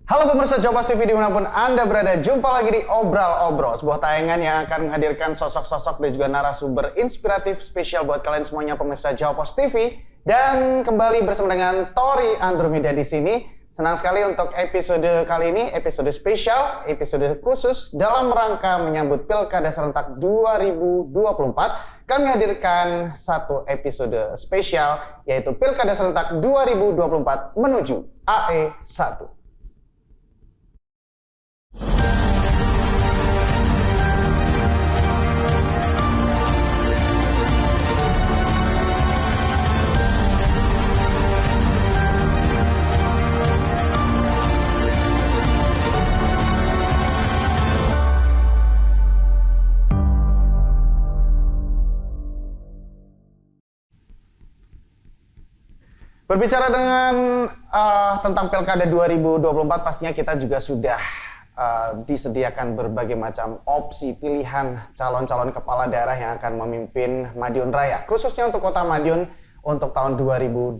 Halo pemirsa Jawapas TV dimanapun Anda berada, jumpa lagi di Obrol-Obrol, sebuah tayangan yang akan menghadirkan sosok-sosok dan juga narasumber inspiratif spesial buat kalian semuanya pemirsa Jawapas TV. Dan kembali bersama dengan Tori Andromeda di sini. Senang sekali untuk episode kali ini, episode spesial, episode khusus dalam rangka menyambut Pilkada Serentak 2024. Kami hadirkan satu episode spesial, yaitu Pilkada Serentak 2024 menuju AE1. Berbicara tentang Pilkada 2024, pastinya kita juga sudah disediakan berbagai macam opsi pilihan calon-calon kepala daerah yang akan memimpin Madiun Raya, khususnya untuk Kota Madiun untuk tahun 2024.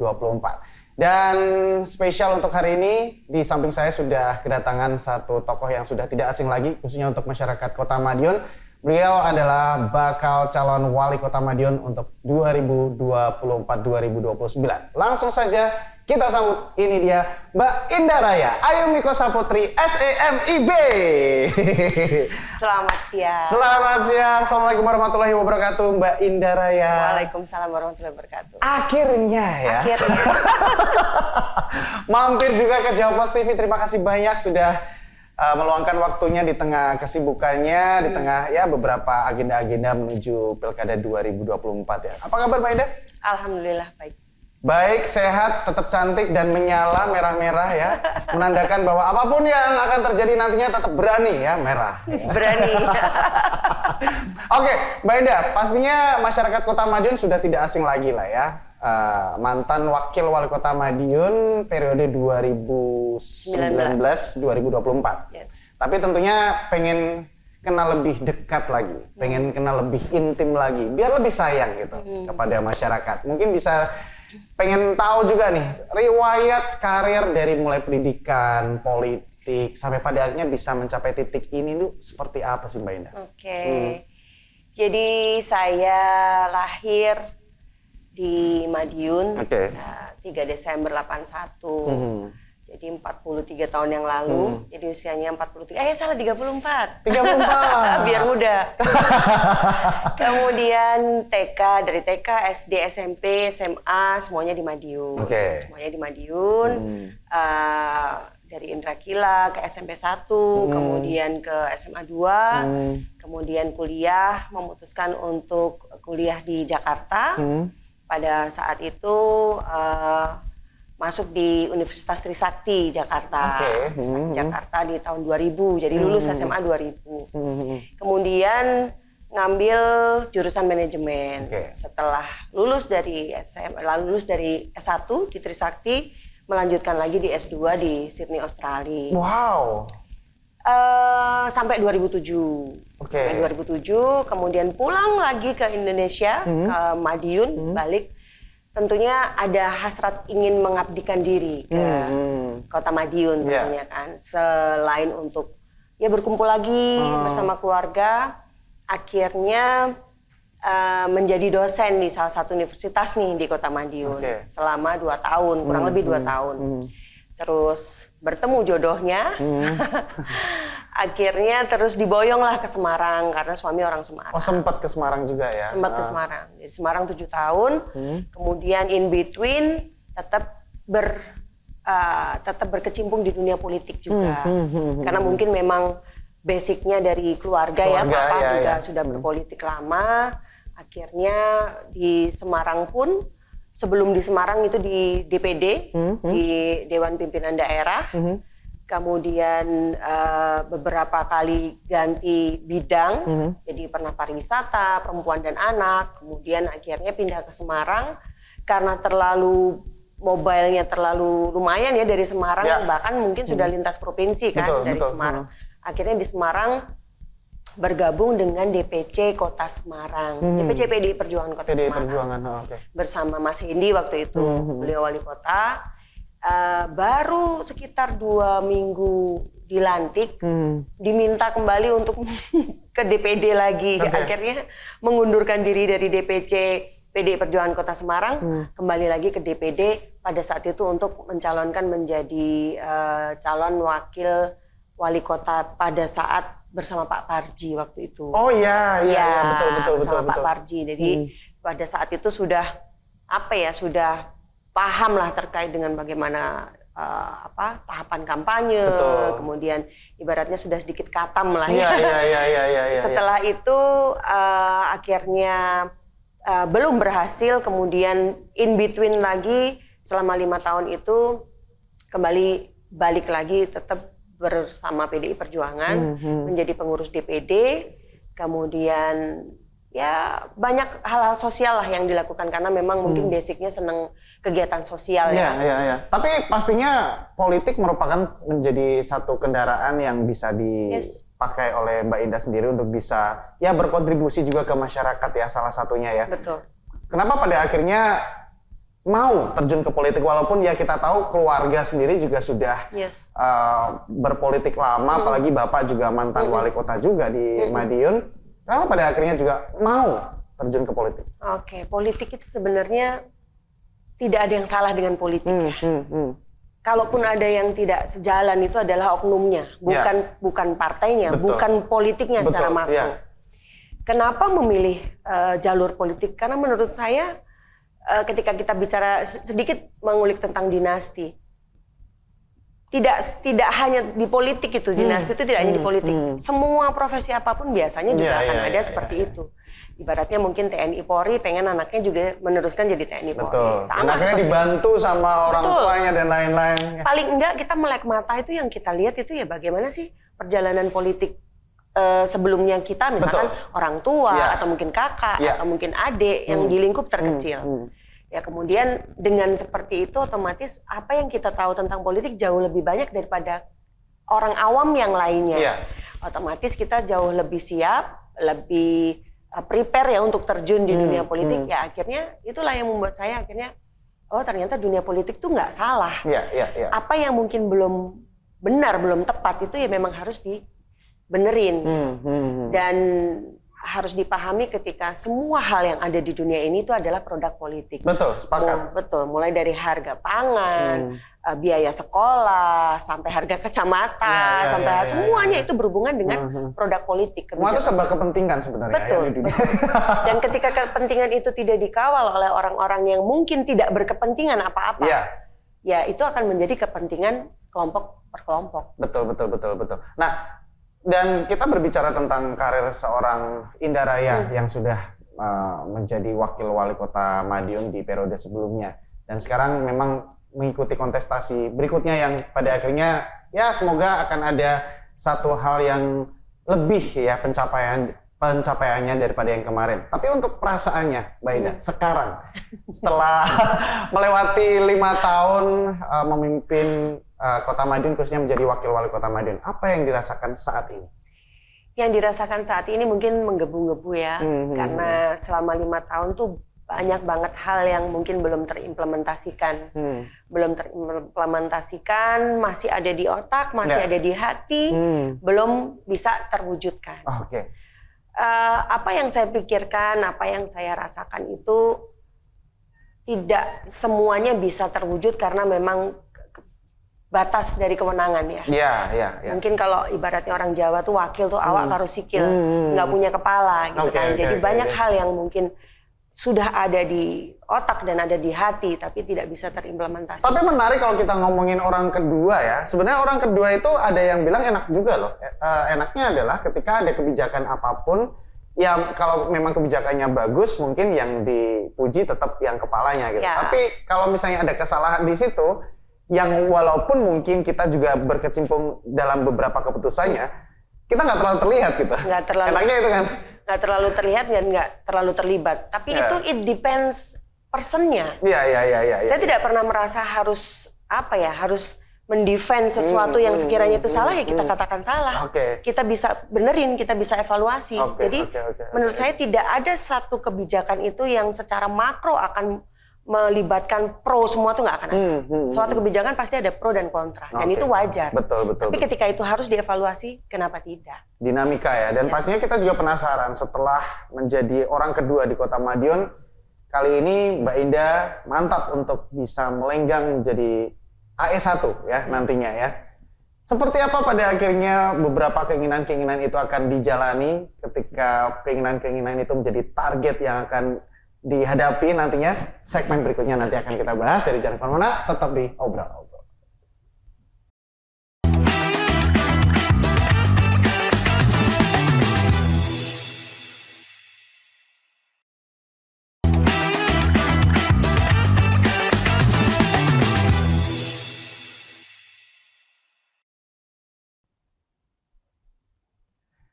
Dan spesial untuk hari ini, di samping saya sudah kedatangan satu tokoh yang sudah tidak asing lagi, khususnya untuk masyarakat Kota Madiun. Beliau adalah bakal calon wali kota Madiun untuk 2024-2029. Langsung saja kita sambut, ini dia Mbak Indah Raya Ayumiko Saputri SEMIB. Selamat siang. Selamat siang. Assalamualaikum warahmatullahi wabarakatuh Mbak Indah Raya. Waalaikumsalam warahmatullahi wabarakatuh. Akhirnya ya. Akhirnya. Mampir juga ke Jawapas TV. Terima kasih banyak sudah meluangkan waktunya di tengah kesibukannya, di tengah ya beberapa agenda-agenda menuju Pilkada 2024 ya. Apa kabar Mbak Indah? Alhamdulillah baik. Baik, sehat, tetap cantik dan menyala merah-merah ya. Menandakan bahwa apapun yang akan terjadi nantinya tetap berani ya, merah. Berani. Oke, Mbak Indah, pastinya masyarakat Kota Madiun sudah tidak asing lagi lah ya. Mantan wakil wali kota Madiun periode 2019-2024. Yes. Tapi tentunya pengen kenal lebih dekat lagi, pengen kenal lebih intim lagi, biar lebih sayang gitu kepada masyarakat. Mungkin bisa pengen tahu juga nih riwayat karir dari mulai pendidikan, politik sampai pada akhirnya bisa mencapai titik ini tuh seperti apa sih Mbak Indah? Oke. Jadi saya lahir di Madiun, 3 Desember 81. Jadi 43 tahun yang lalu. Jadi usianya 43. Salah 34. 34. Biar muda. Kemudian TK, dari TK, SD, SMP, SMA semuanya di Madiun. Semuanya di Madiun. Dari Indrakila ke SMP 1, kemudian ke SMA 2, kemudian kuliah, memutuskan untuk kuliah di Jakarta. Pada saat itu masuk di Universitas Trisakti Jakarta. Jakarta di tahun 2000, jadi lulus SMA 2000. Kemudian ngambil jurusan manajemen. Setelah lulus dari lulus dari S1 di Trisakti, melanjutkan lagi di S2 di Sydney, Australia. Wow. Sampai 2007. Sampai 2007, kemudian pulang lagi ke Indonesia, ke Madiun, balik. Tentunya ada hasrat ingin mengabdikan diri ke Kota Madiun tentunya kan. Selain untuk ya berkumpul lagi bersama keluarga, akhirnya menjadi dosen di salah satu universitas nih di Kota Madiun selama 2 tahun, kurang lebih 2 tahun. Terus bertemu jodohnya, akhirnya terus diboyonglah ke Semarang karena suami orang Semarang. Oh, sempat ke Semarang juga ya? Sempat ke Semarang. Di Semarang 7 tahun, kemudian in between tetap berkecimpung di dunia politik juga. Karena mungkin memang basicnya dari keluarga ya, papa juga sudah berpolitik lama. Akhirnya di Semarang pun, sebelum di Semarang itu di DPD, di Dewan Pimpinan Daerah. Kemudian beberapa kali ganti bidang, jadi pernah pariwisata, perempuan dan anak. Kemudian akhirnya pindah ke Semarang karena mobilenya terlalu lumayan ya dari Semarang, bahkan mungkin sudah lintas provinsi kan dari Semarang. Akhirnya di Semarang bergabung dengan DPC Kota Semarang, DPC PDI Perjuangan Kota Semarang. Bersama Mas Hendi waktu itu, beliau wali kota. baru sekitar 2 minggu dilantik, diminta kembali untuk ke DPD lagi. Akhirnya mengundurkan diri dari DPC PDI Perjuangan Kota Semarang, kembali lagi ke DPD pada saat itu untuk mencalonkan menjadi calon wakil wali kota pada saat bersama Pak Parji waktu itu. Oh iya, betul. Bersama Pak Parji. Jadi pada saat itu sudah sudah paham lah terkait dengan bagaimana tahapan kampanye, kemudian ibaratnya sudah sedikit katam lah ya. Setelah itu akhirnya belum berhasil, kemudian in between lagi selama 5 tahun itu kembali balik lagi tetap bersama PDI Perjuangan menjadi pengurus DPD, kemudian ya banyak hal-hal sosial lah yang dilakukan karena memang mungkin basicnya seneng kegiatan sosial ya. Tapi pastinya politik merupakan menjadi satu kendaraan yang bisa dipakai oleh Mbak Indah sendiri untuk bisa ya berkontribusi juga ke masyarakat ya, salah satunya ya. Betul. Kenapa pada akhirnya mau terjun ke politik walaupun ya kita tahu keluarga sendiri juga sudah berpolitik lama, apalagi Bapak juga mantan wali kota juga di Madiun. Kenapa pada akhirnya juga mau terjun ke politik? Oke, politik itu sebenarnya tidak ada yang salah dengan politik. Kalaupun ada yang tidak sejalan itu adalah oknumnya, bukan partainya, bukan politiknya secara makro. Kenapa memilih jalur politik? Karena menurut saya ketika kita bicara sedikit mengulik tentang dinasti, tidak hanya di politik itu, dinasti itu tidak hanya di politik. Semua profesi apapun biasanya juga akan ada seperti itu. Ibaratnya mungkin TNI Polri pengen anaknya juga meneruskan jadi TNI Polri. Sama akhirnya dibantu sama orang tuanya dan lain-lain. Paling enggak kita melek mata itu yang kita lihat itu ya bagaimana sih perjalanan politik sebelumnya kita, misalkan orang tua atau mungkin kakak atau mungkin adik yang di lingkup terkecil. Ya kemudian dengan seperti itu otomatis apa yang kita tahu tentang politik jauh lebih banyak daripada orang awam yang lainnya. Otomatis kita jauh lebih siap, lebih prepare ya untuk terjun di dunia politik. Ya akhirnya itulah yang membuat saya akhirnya ternyata dunia politik tuh nggak salah. Apa yang mungkin belum benar, belum tepat itu ya memang harus dibenerin. Dan harus dipahami ketika semua hal yang ada di dunia ini itu adalah produk politik. Betul, sepakat. Betul, mulai dari harga pangan, biaya sekolah, sampai harga kacamata, semuanya itu berhubungan dengan produk politik. Semua itu serba kepentingan sebenarnya. Betul. Ya, di dunia. Dan ketika kepentingan itu tidak dikawal oleh orang-orang yang mungkin tidak berkepentingan apa-apa, ya itu akan menjadi kepentingan kelompok per kelompok. Betul. Nah, dan kita berbicara tentang karir seorang Indah Raya yang sudah menjadi wakil wali kota Madiun di periode sebelumnya. Dan sekarang memang mengikuti kontestasi berikutnya yang pada akhirnya ya semoga akan ada satu hal yang lebih ya pencapaiannya daripada yang kemarin. Tapi untuk perasaannya, Mbak Indah, sekarang setelah melewati 5 tahun memimpin Kota Madiun, khususnya menjadi wakil wali kota Madiun, apa yang dirasakan saat ini? Yang dirasakan saat ini mungkin menggebu-gebu ya, karena selama 5 tahun tuh banyak banget hal yang mungkin belum terimplementasikan, masih ada di otak, masih ada di hati, belum bisa terwujudkan. Apa yang saya pikirkan, apa yang saya rasakan itu tidak semuanya bisa terwujud karena memang batas dari kewenangan ya. Mungkin kalau ibaratnya orang Jawa tuh wakil tuh awak karo sikil, nggak punya kepala gitu kan. Jadi banyak hal yang mungkin sudah ada di otak dan ada di hati tapi tidak bisa terimplementasi. Tapi menarik kalau kita ngomongin orang kedua ya. Sebenarnya orang kedua itu ada yang bilang enak juga loh. Enaknya adalah ketika ada kebijakan apapun, ya kalau memang kebijakannya bagus mungkin yang dipuji tetap yang kepalanya gitu. Tapi kalau misalnya ada kesalahan di situ, yang walaupun mungkin kita juga berkecimpung dalam beberapa keputusannya, kita nggak terlalu terlihat gitu. Enaknya itu kan. Nggak terlalu terlihat dan nggak terlalu terlibat. Tapi itu it depends personnya. Saya tidak pernah merasa harus harus mendefend sesuatu yang sekiranya itu salah ya kita katakan salah. Kita bisa benerin, kita bisa evaluasi. Jadi menurut saya tidak ada satu kebijakan itu yang secara makro akan melibatkan pro semua tuh nggak akan ada. Suatu kebijakan pasti ada pro dan kontra, dan itu wajar. Betul. Tapi ketika itu harus dievaluasi, kenapa tidak? Dinamika ya, dan pastinya kita juga penasaran setelah menjadi orang kedua di Kota Madiun, kali ini Mbak Indah mantap untuk bisa melenggang menjadi AE1 ya nantinya ya. Seperti apa pada akhirnya beberapa keinginan-keinginan itu akan dijalani ketika keinginan-keinginan itu menjadi target yang akan dihadapi nantinya? Segmen berikutnya nanti akan kita bahas. Dari jangan kemana-mana, tetap di Obrol.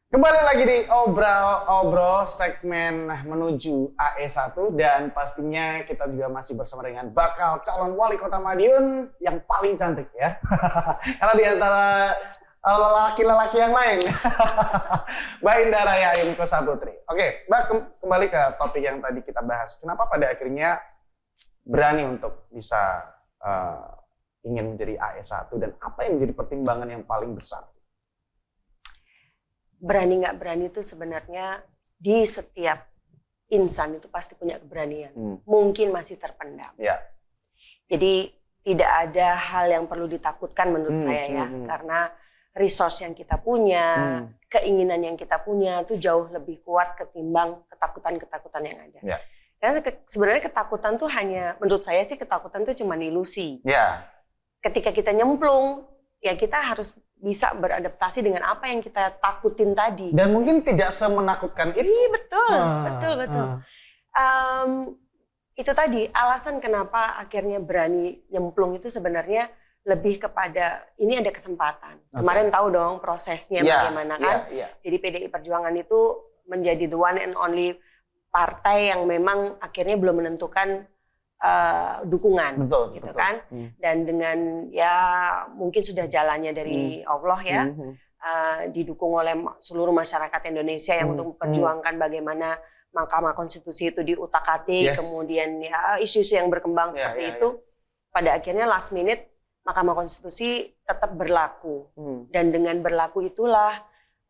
Kembali lagi di Obrol segmen menuju AE1, dan pastinya kita juga masih bersama dengan bakal calon wali kota Madiun yang paling cantik ya. Karena di antara lelaki-lelaki yang lain. Mbak Indah Raya Ayumko Saputri. Oke, Mbak, kembali ke topik yang tadi kita bahas. Kenapa pada akhirnya berani untuk bisa ingin menjadi AE1, dan apa yang menjadi pertimbangan yang paling besar? Berani nggak berani itu sebenarnya di setiap insan itu pasti punya keberanian. Mungkin masih terpendam. Ya. Jadi tidak ada hal yang perlu ditakutkan menurut saya ya. Karena resource yang kita punya, keinginan yang kita punya itu jauh lebih kuat ketimbang ketakutan-ketakutan yang ada. Ya. Karena sebenarnya ketakutan tuh hanya, menurut saya sih ketakutan itu cuma ilusi. Ya. Ketika kita nyemplung, ya kita harus bisa beradaptasi dengan apa yang kita takutin tadi. Dan mungkin tidak semenakutkan itu. Iya, betul. Itu tadi alasan kenapa akhirnya berani nyemplung itu sebenarnya lebih kepada ini ada kesempatan. Kemarin tahu dong prosesnya bagaimana kan. Jadi PDI Perjuangan itu menjadi the one and only partai yang memang akhirnya belum menentukan dukungan, betul. Kan? Dan dengan ya mungkin sudah jalannya dari Allah ya, didukung oleh seluruh masyarakat Indonesia yang untuk memperjuangkan bagaimana Mahkamah Konstitusi itu diutak-atik, kemudian ya isu-isu yang berkembang seperti itu, pada akhirnya last minute Mahkamah Konstitusi tetap berlaku, dan dengan berlaku itulah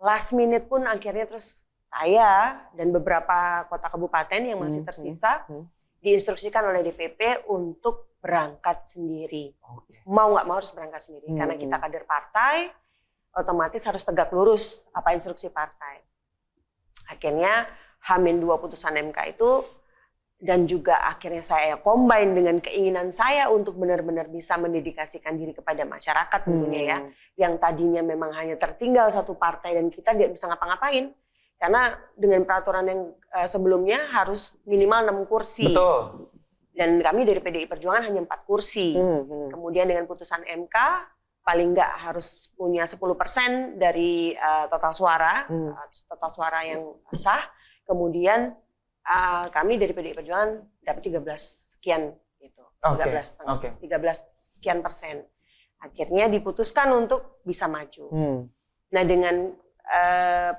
last minute pun akhirnya terus saya dan beberapa kota kabupaten yang masih tersisa diinstruksikan oleh DPP untuk berangkat sendiri. Mau nggak mau harus berangkat sendiri. Karena kita kader partai, otomatis harus tegak lurus apa instruksi partai. Akhirnya H-2 putusan MK itu, dan juga akhirnya saya combine dengan keinginan saya untuk benar-benar bisa mendedikasikan diri kepada masyarakat tentunya ya. Yang tadinya memang hanya tertinggal satu partai dan kita tidak bisa ngapa-ngapain. Karena dengan peraturan yang sebelumnya harus minimal 6 kursi. Betul. Dan kami dari PDI Perjuangan hanya 4 kursi. Kemudian dengan putusan MK, paling nggak harus punya 10% dari total suara yang sah. Kemudian kami dari PDI Perjuangan dapat 13 sekian gitu. 13 sekian persen. Akhirnya diputuskan untuk bisa maju. Nah dengan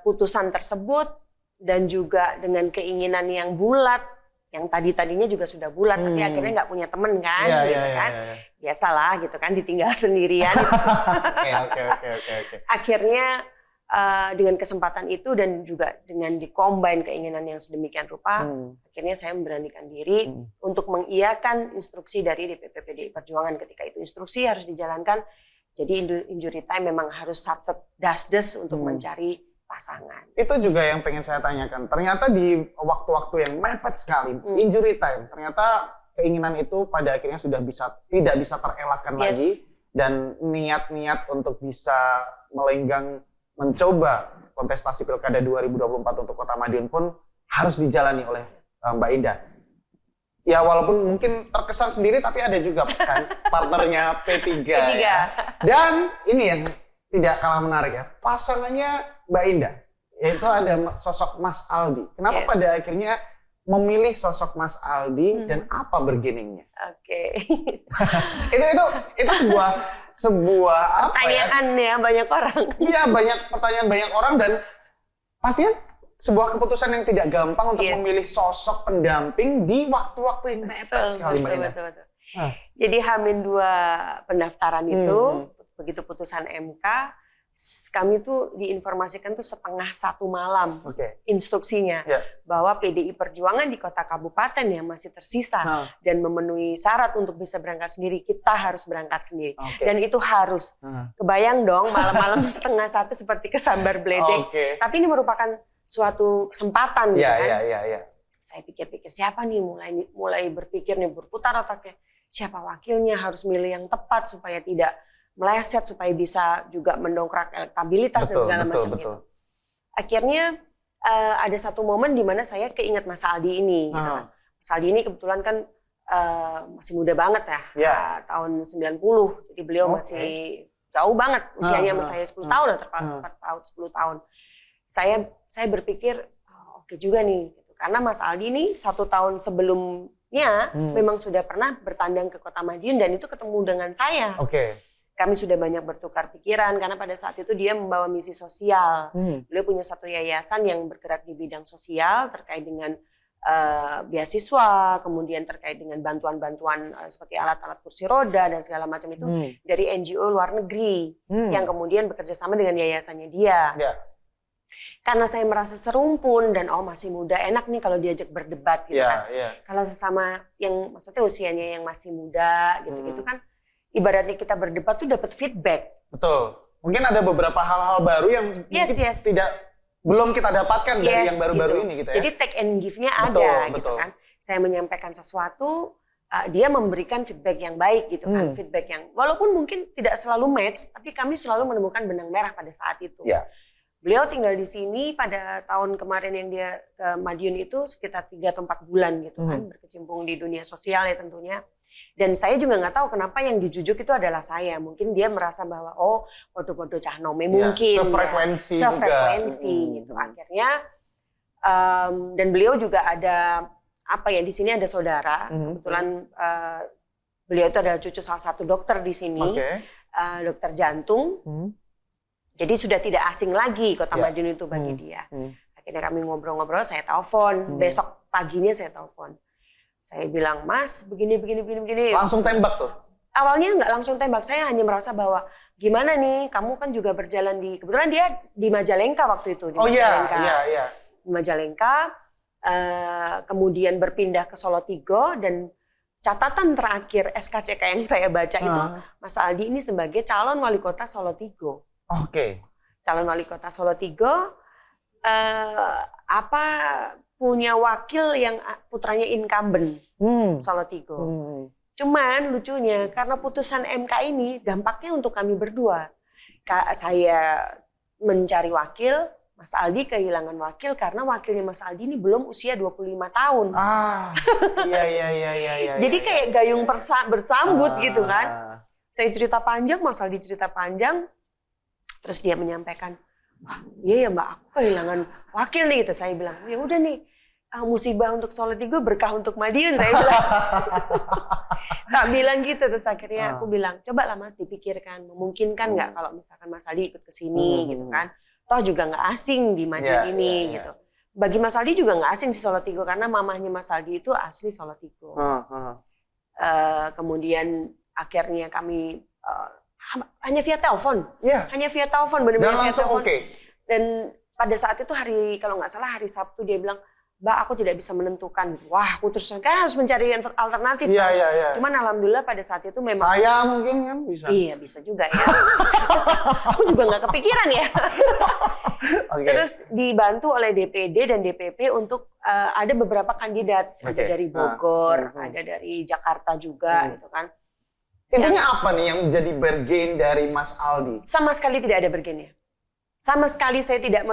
putusan tersebut dan juga dengan keinginan yang bulat, yang tadinya juga sudah bulat, tapi akhirnya nggak punya temen kan, biasalah gitu kan, ditinggal sendirian. Akhirnya dengan kesempatan itu dan juga dengan dikombin keinginan yang sedemikian rupa, akhirnya saya memberanikan diri untuk mengiyakan instruksi dari DPP PDI Perjuangan ketika itu. Instruksi harus dijalankan. Jadi injury time memang harus satset dasdes untuk mencari pasangan. Itu juga yang pengen saya tanyakan. Ternyata di waktu-waktu yang mepet sekali, injury time, ternyata keinginan itu pada akhirnya sudah tidak bisa terelakkan lagi, dan niat-niat untuk bisa melenggang mencoba kontestasi Pilkada 2024 untuk Kota Madiun pun harus dijalani oleh Mbak Indah. Ya walaupun mungkin terkesan sendiri, tapi ada juga kan partnernya P3. Ya. Dan ini yang tidak kalah menarik ya, pasangannya Mbak Indah, yaitu ada sosok Mas Aldi. Kenapa pada akhirnya memilih sosok Mas Aldi dan apa bergeningnya? itu sebuah pertanyaan ya banyak orang. Iya, banyak pertanyaan banyak orang, dan pastinya sebuah keputusan yang tidak gampang untuk Yes. memilih sosok pendamping di waktu-waktu yang mepet sekali, Mbak Indah. Betul. Ah. Jadi H-2 pendaftaran itu, begitu putusan MK, kami tuh diinformasikan tuh setengah 1 malam Oke. instruksinya Ya. bahwa PDI Perjuangan di kota kabupaten yang masih tersisa dan memenuhi syarat untuk bisa berangkat sendiri, kita harus berangkat sendiri. Oke. Dan itu harus. Kebayang dong malam-malam setengah 1 seperti kesambar beledek. Oke. Tapi ini merupakan suatu kesempatan gitu kan. Iya. Saya pikir-pikir siapa nih, mulai berpikir nih, berputar otaknya. Siapa wakilnya, harus milih yang tepat supaya tidak meleset, supaya bisa juga mendongkrak elektabilitas dan segala macam gitu. Akhirnya ada satu momen di mana saya keinget Mas Aldi ini. Gitu kan. Mas Aldi ini kebetulan kan masih muda banget ya, tahun 90. Jadi beliau masih jauh banget usianya sama saya 10 tahun atau 4 tahun, 10 tahun. Saya berpikir oke juga nih, gitu. Karena Mas Aldi ini 1 tahun sebelumnya memang sudah pernah bertandang ke Kota Madiun dan itu ketemu dengan saya. Oke. Kami sudah banyak bertukar pikiran karena pada saat itu dia membawa misi sosial. Beliau punya satu yayasan yang bergerak di bidang sosial terkait dengan beasiswa, kemudian terkait dengan bantuan-bantuan seperti alat-alat kursi roda dan segala macam itu dari NGO luar negeri yang kemudian bekerja sama dengan yayasannya dia. Ya. Karena saya merasa serumpun dan masih muda, enak nih kalau diajak berdebat gitu kan. Kalau sesama yang maksudnya usianya yang masih muda gitu-gitu kan, ibaratnya kita berdebat tuh dapat feedback. Betul. Mungkin ada beberapa hal-hal baru yang mungkin belum kita dapatkan dari yang baru-baru ini gitu ya. Jadi take and give-nya ada gitu kan. Saya menyampaikan sesuatu, dia memberikan feedback yang baik gitu kan. Feedback yang walaupun mungkin tidak selalu match, tapi kami selalu menemukan benang merah pada saat itu. Ya. Beliau tinggal di sini pada tahun kemarin yang dia ke Madiun itu sekitar 3 atau 4 bulan gitu kan, berkecimpung di dunia sosial ya tentunya. Dan saya juga nggak tahu kenapa yang dijujuk itu adalah saya. Mungkin dia merasa bahwa podo-podo cah nome mungkin. Sefrekuensi gitu. Akhirnya dan beliau juga ada di sini ada saudara. Kebetulan beliau itu adalah cucu salah satu dokter di sini, dokter jantung. Jadi sudah tidak asing lagi Kota Madiun itu bagi dia. Akhirnya kami ngobrol-ngobrol, saya telepon. Besok paginya saya telepon. Saya bilang, Mas, begini. Langsung tembak tuh? Awalnya nggak langsung tembak, saya hanya merasa bahwa gimana nih, kamu kan juga berjalan kebetulan dia di Majalengka waktu itu. Iya. Di Majalengka, kemudian berpindah ke Solotigo, dan catatan terakhir SKCK yang saya baca itu, Mas Aldi ini sebagai calon wali kota Solotigo. Oke. Calon wali kota Solotigo, punya wakil yang putranya incumbent Solotigo. Cuman lucunya karena putusan MK ini dampaknya untuk kami berdua. Saya mencari wakil, Mas Aldi kehilangan wakil karena wakilnya Mas Aldi ini belum usia 25 tahun. Iya. Jadi kayak gayung bersambut gitu kan. Saya cerita panjang, Mas Aldi cerita panjang. Terus dia menyampaikan, wah iya ya Mbak, aku kehilangan wakil nih gitu. Saya bilang, ya udah nih, musibah untuk Solotigo, berkah untuk Madiun, saya bilang. Tak bilang gitu, terus akhirnya aku bilang, coba lah Mas dipikirkan, memungkinkan nggak kalau misalkan Mas Aldi ikut ke sini gitu kan. Toh juga nggak asing di Madiun ini gitu. Bagi Mas Aldi juga nggak asing si Solotigo, karena mamahnya Mas Aldi itu asli Solotigo. Kemudian akhirnya kami hanya via telepon, benar-benar via telepon. Dan pada saat itu kalau nggak salah hari Sabtu dia bilang, Mbak aku tidak bisa menentukan. Wah aku terus kan harus mencari alternatif. Iya. Cuman alhamdulillah pada saat itu memang. Saya mungkin kan bisa. Iya bisa juga ya. Aku juga nggak kepikiran ya. Terus dibantu oleh DPD dan DPP untuk ada beberapa kandidat, ada dari Bogor, ada dari Jakarta juga gitu kan. Intinya apa nih yang menjadi bergain dari Mas Aldi? Sama sekali tidak ada bergainnya. Sama sekali saya tidak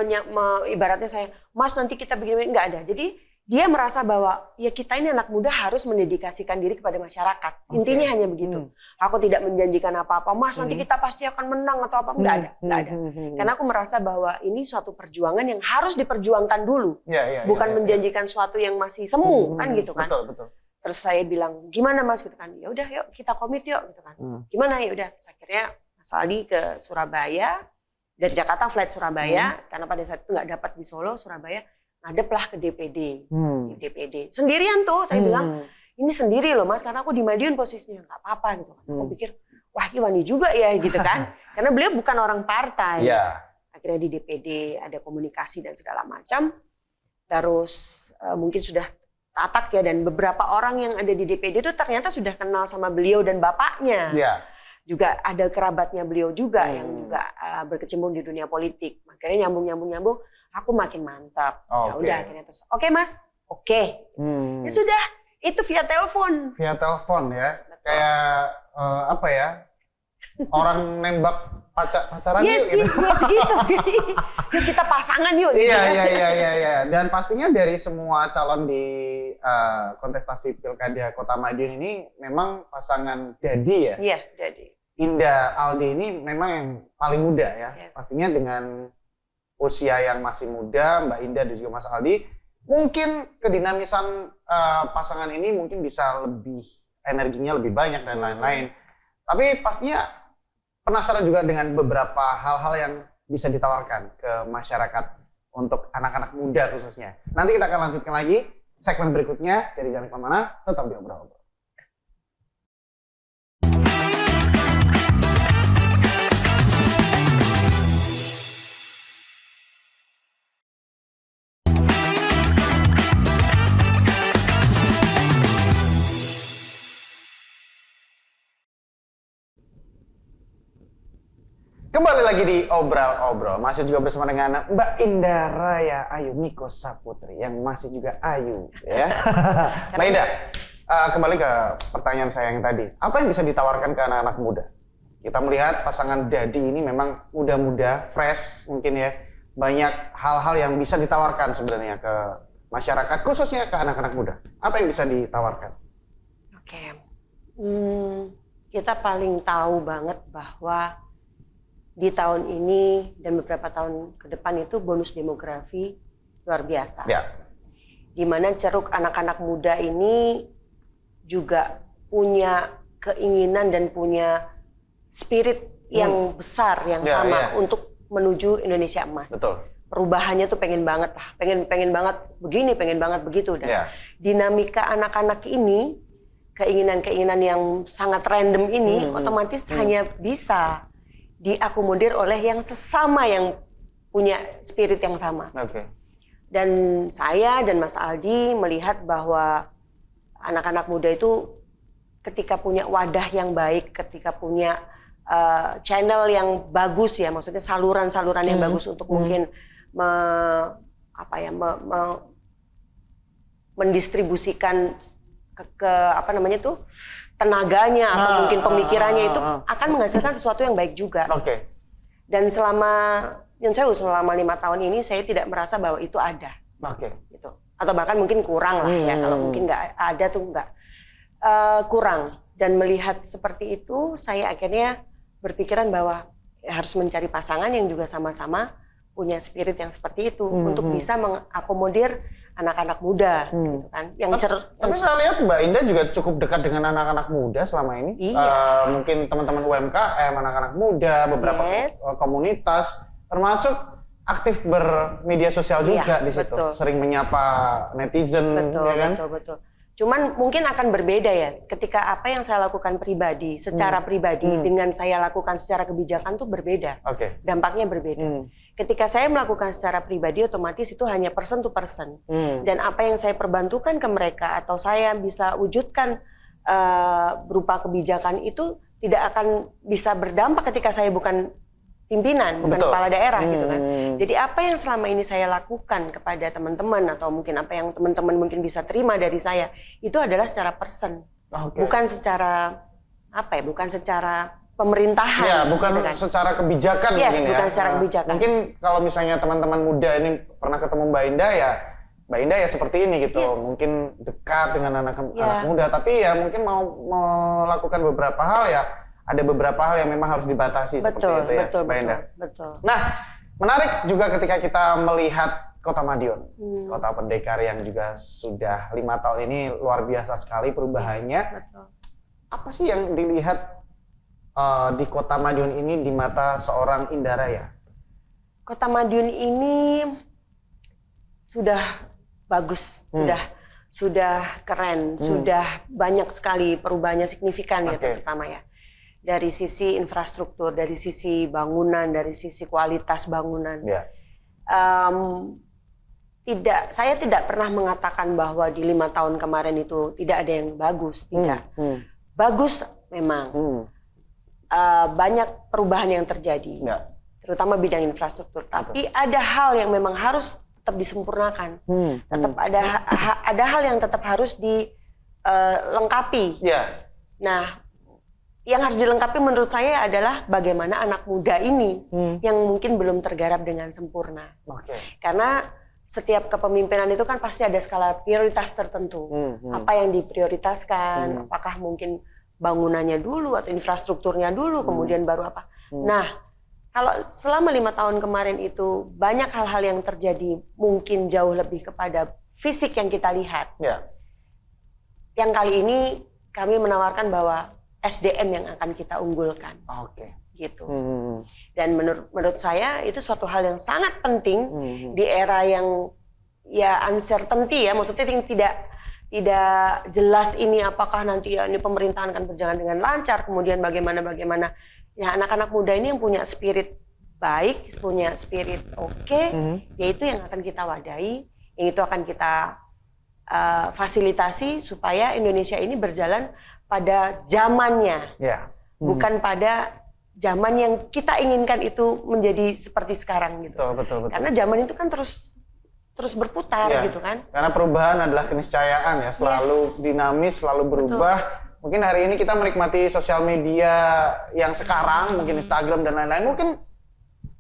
ibaratnya saya, Mas nanti kita begini, nggak ada. Jadi dia merasa bahwa ya kita ini anak muda harus mendedikasikan diri kepada masyarakat. Intinya hanya begitu. Aku tidak menjanjikan apa-apa, Mas nanti kita pasti akan menang atau apa, nggak ada. Karena aku merasa bahwa ini suatu perjuangan yang harus diperjuangkan dulu. Bukan menjanjikan suatu yang masih semu, kan gitu kan. Betul. Terus saya bilang, gimana Mas gitu kan? Ya udah yuk kita komit yuk gitu kan. Gimana ya udah. Akhirnya Mas Aldi ke Surabaya, dari Jakarta flight Surabaya karena pada saat itu nggak dapat di Solo, Surabaya. ngadeplah ke DPD. Di DPD. Sendirian tuh, saya bilang, ini sendiri loh Mas, karena aku di Madiun posisinya, nggak apa-apa gitu. Aku pikir, wah ini wani juga ya gitu kan. Karena beliau bukan orang partai. Akhirnya di DPD ada komunikasi dan segala macam. Terus mungkin sudah tatak ya, dan beberapa orang yang ada di DPD itu ternyata sudah kenal sama beliau dan bapaknya. Juga ada kerabatnya beliau juga yang juga berkecimpung di dunia politik. Akhirnya nyambung. Aku makin mantap. Ya udah akhirnya terus. Oke Mas, oke. Ya sudah, itu via telepon. Via telepon ya, kayak apa ya? Orang nembak pacaran yuk gitu. Yes, gitu. Yuk kita pasangan yuk. Gitu. Iya. Dan pastinya dari semua calon di kontestasi Pilkada Kota Madiun ini memang pasangan Dadi ya. Iya, Dadi. Indah Aldi ini memang yang paling muda ya. Pastinya dengan usia yang masih muda, Mbak Indah dan juga Mas Aldi, mungkin kedinamisan pasangan ini mungkin bisa lebih energinya lebih banyak dan lain-lain. Tapi pastinya penasaran juga dengan beberapa hal-hal yang bisa ditawarkan ke masyarakat untuk anak-anak muda khususnya. Nanti kita akan lanjutkan lagi segmen berikutnya. Jadi jangan kemana-mana, tetap di Obrol-Obrol. Kembali lagi di Obrol-Obrol, masih juga bersama dengan Mbak Indah Raya Ayu Niko Saputri yang masih juga Ayu ya. Mbak Indah, kembali ke pertanyaan saya yang tadi. Apa yang bisa ditawarkan ke anak-anak muda? Kita melihat pasangan Dadi ini memang muda-muda, fresh mungkin ya. Banyak hal-hal yang bisa ditawarkan sebenarnya ke masyarakat, khususnya ke anak-anak muda. Apa yang bisa ditawarkan? Oke, kita paling tahu banget bahwa di tahun ini dan beberapa tahun ke depan itu bonus demografi luar biasa. Di mana ceruk anak-anak muda ini juga punya keinginan dan punya spirit yang besar, yang sama untuk menuju Indonesia emas. Betul. Perubahannya tuh pengen banget lah, pengen banget begini, pengen banget begitu. Dan dinamika anak-anak ini, keinginan-keinginan yang sangat random ini otomatis hanya bisa diakomodir oleh yang sesama yang punya spirit yang sama. Dan saya dan Mas Aldi melihat bahwa anak-anak muda itu ketika punya wadah yang baik, ketika punya channel yang bagus ya, maksudnya saluran-saluran yang bagus untuk mungkin mendistribusikan ke apa namanya tuh tenaganya atau mungkin pemikirannya itu akan menghasilkan sesuatu yang baik juga. Dan selama 5 tahun ini saya tidak merasa bahwa itu ada. Gitu. Atau bahkan mungkin kurang lah ya. Kalau mungkin nggak ada tuh nggak kurang. Dan melihat seperti itu, saya akhirnya berpikiran bahwa harus mencari pasangan yang juga sama-sama punya spirit yang seperti itu untuk bisa mengakomodir anak-anak muda, gitu kan. Tapi saya lihat Mbak Indah juga cukup dekat dengan anak-anak muda selama ini. Mungkin teman-teman UMKM, anak-anak muda, beberapa komunitas, termasuk aktif bermedia sosial juga di situ. Sering menyapa netizen, ya kan? Betul. Cuman mungkin akan berbeda ya, ketika apa yang saya lakukan pribadi, secara pribadi, dengan saya lakukan secara kebijakan tuh berbeda. Dampaknya berbeda. Ketika saya melakukan secara pribadi, otomatis itu hanya person to person. Dan apa yang saya perbantukan ke mereka, atau saya bisa wujudkan berupa kebijakan itu, tidak akan bisa berdampak ketika saya bukan pimpinan, bukan kepala daerah gitu kan. Jadi apa yang selama ini saya lakukan kepada teman-teman atau mungkin apa yang teman-teman mungkin bisa terima dari saya itu adalah secara person, bukan secara bukan secara pemerintahan. Ya, bukan gitu kan. secara kebijakan mungkin ya. Bukan secara kebijakan. Mungkin kalau misalnya teman-teman muda ini pernah ketemu Mbak Indah ya seperti ini gitu. Mungkin dekat dengan anak muda, tapi ya mungkin mau melakukan beberapa hal ya. Ada beberapa hal yang memang harus dibatasi seperti itu ya, Mbak Indah. Nah, menarik juga ketika kita melihat Kota Madiun, kota pendekar yang juga sudah 5 tahun ini luar biasa sekali perubahannya. Apa sih yang dilihat di Kota Madiun ini di mata seorang Indah Raya? Kota Madiun ini sudah bagus, sudah keren, sudah banyak sekali perubahannya signifikan ya terutama ya. Dari sisi infrastruktur, dari sisi bangunan, dari sisi kualitas bangunan. Yeah. Saya tidak pernah mengatakan bahwa di 5 tahun kemarin itu tidak ada yang bagus, tidak. Bagus memang. Banyak perubahan yang terjadi, terutama bidang infrastruktur. Tapi ada hal yang memang harus tetap disempurnakan. Tetap ada hal yang tetap harus dilengkapi. Yeah. Nah, yang harus dilengkapi menurut saya adalah bagaimana anak muda ini yang mungkin belum tergarap dengan sempurna. Karena setiap kepemimpinan itu kan pasti ada skala prioritas tertentu. Apa yang diprioritaskan, apakah mungkin bangunannya dulu atau infrastrukturnya dulu, kemudian baru apa. Nah, kalau selama 5 tahun kemarin itu banyak hal-hal yang terjadi mungkin jauh lebih kepada fisik yang kita lihat. Yang kali ini kami menawarkan bahwa SDM yang akan kita unggulkan. Gitu. Dan menurut saya itu suatu hal yang sangat penting di era yang ya uncertainty ya, maksudnya tidak jelas ini apakah nanti ya ini pemerintahan akan berjalan dengan lancar, kemudian bagaimana ya anak-anak muda ini yang punya spirit baik, punya spirit yaitu yang akan kita wadahi, yang itu akan kita fasilitasi supaya Indonesia ini berjalan pada zamannya, bukan pada zaman yang kita inginkan itu menjadi seperti sekarang gitu. Betul. Karena zaman itu kan terus berputar gitu kan. Karena perubahan adalah keniscayaan ya, selalu dinamis, selalu berubah. Mungkin hari ini kita menikmati sosial media yang sekarang, mungkin Instagram dan lain-lain, mungkin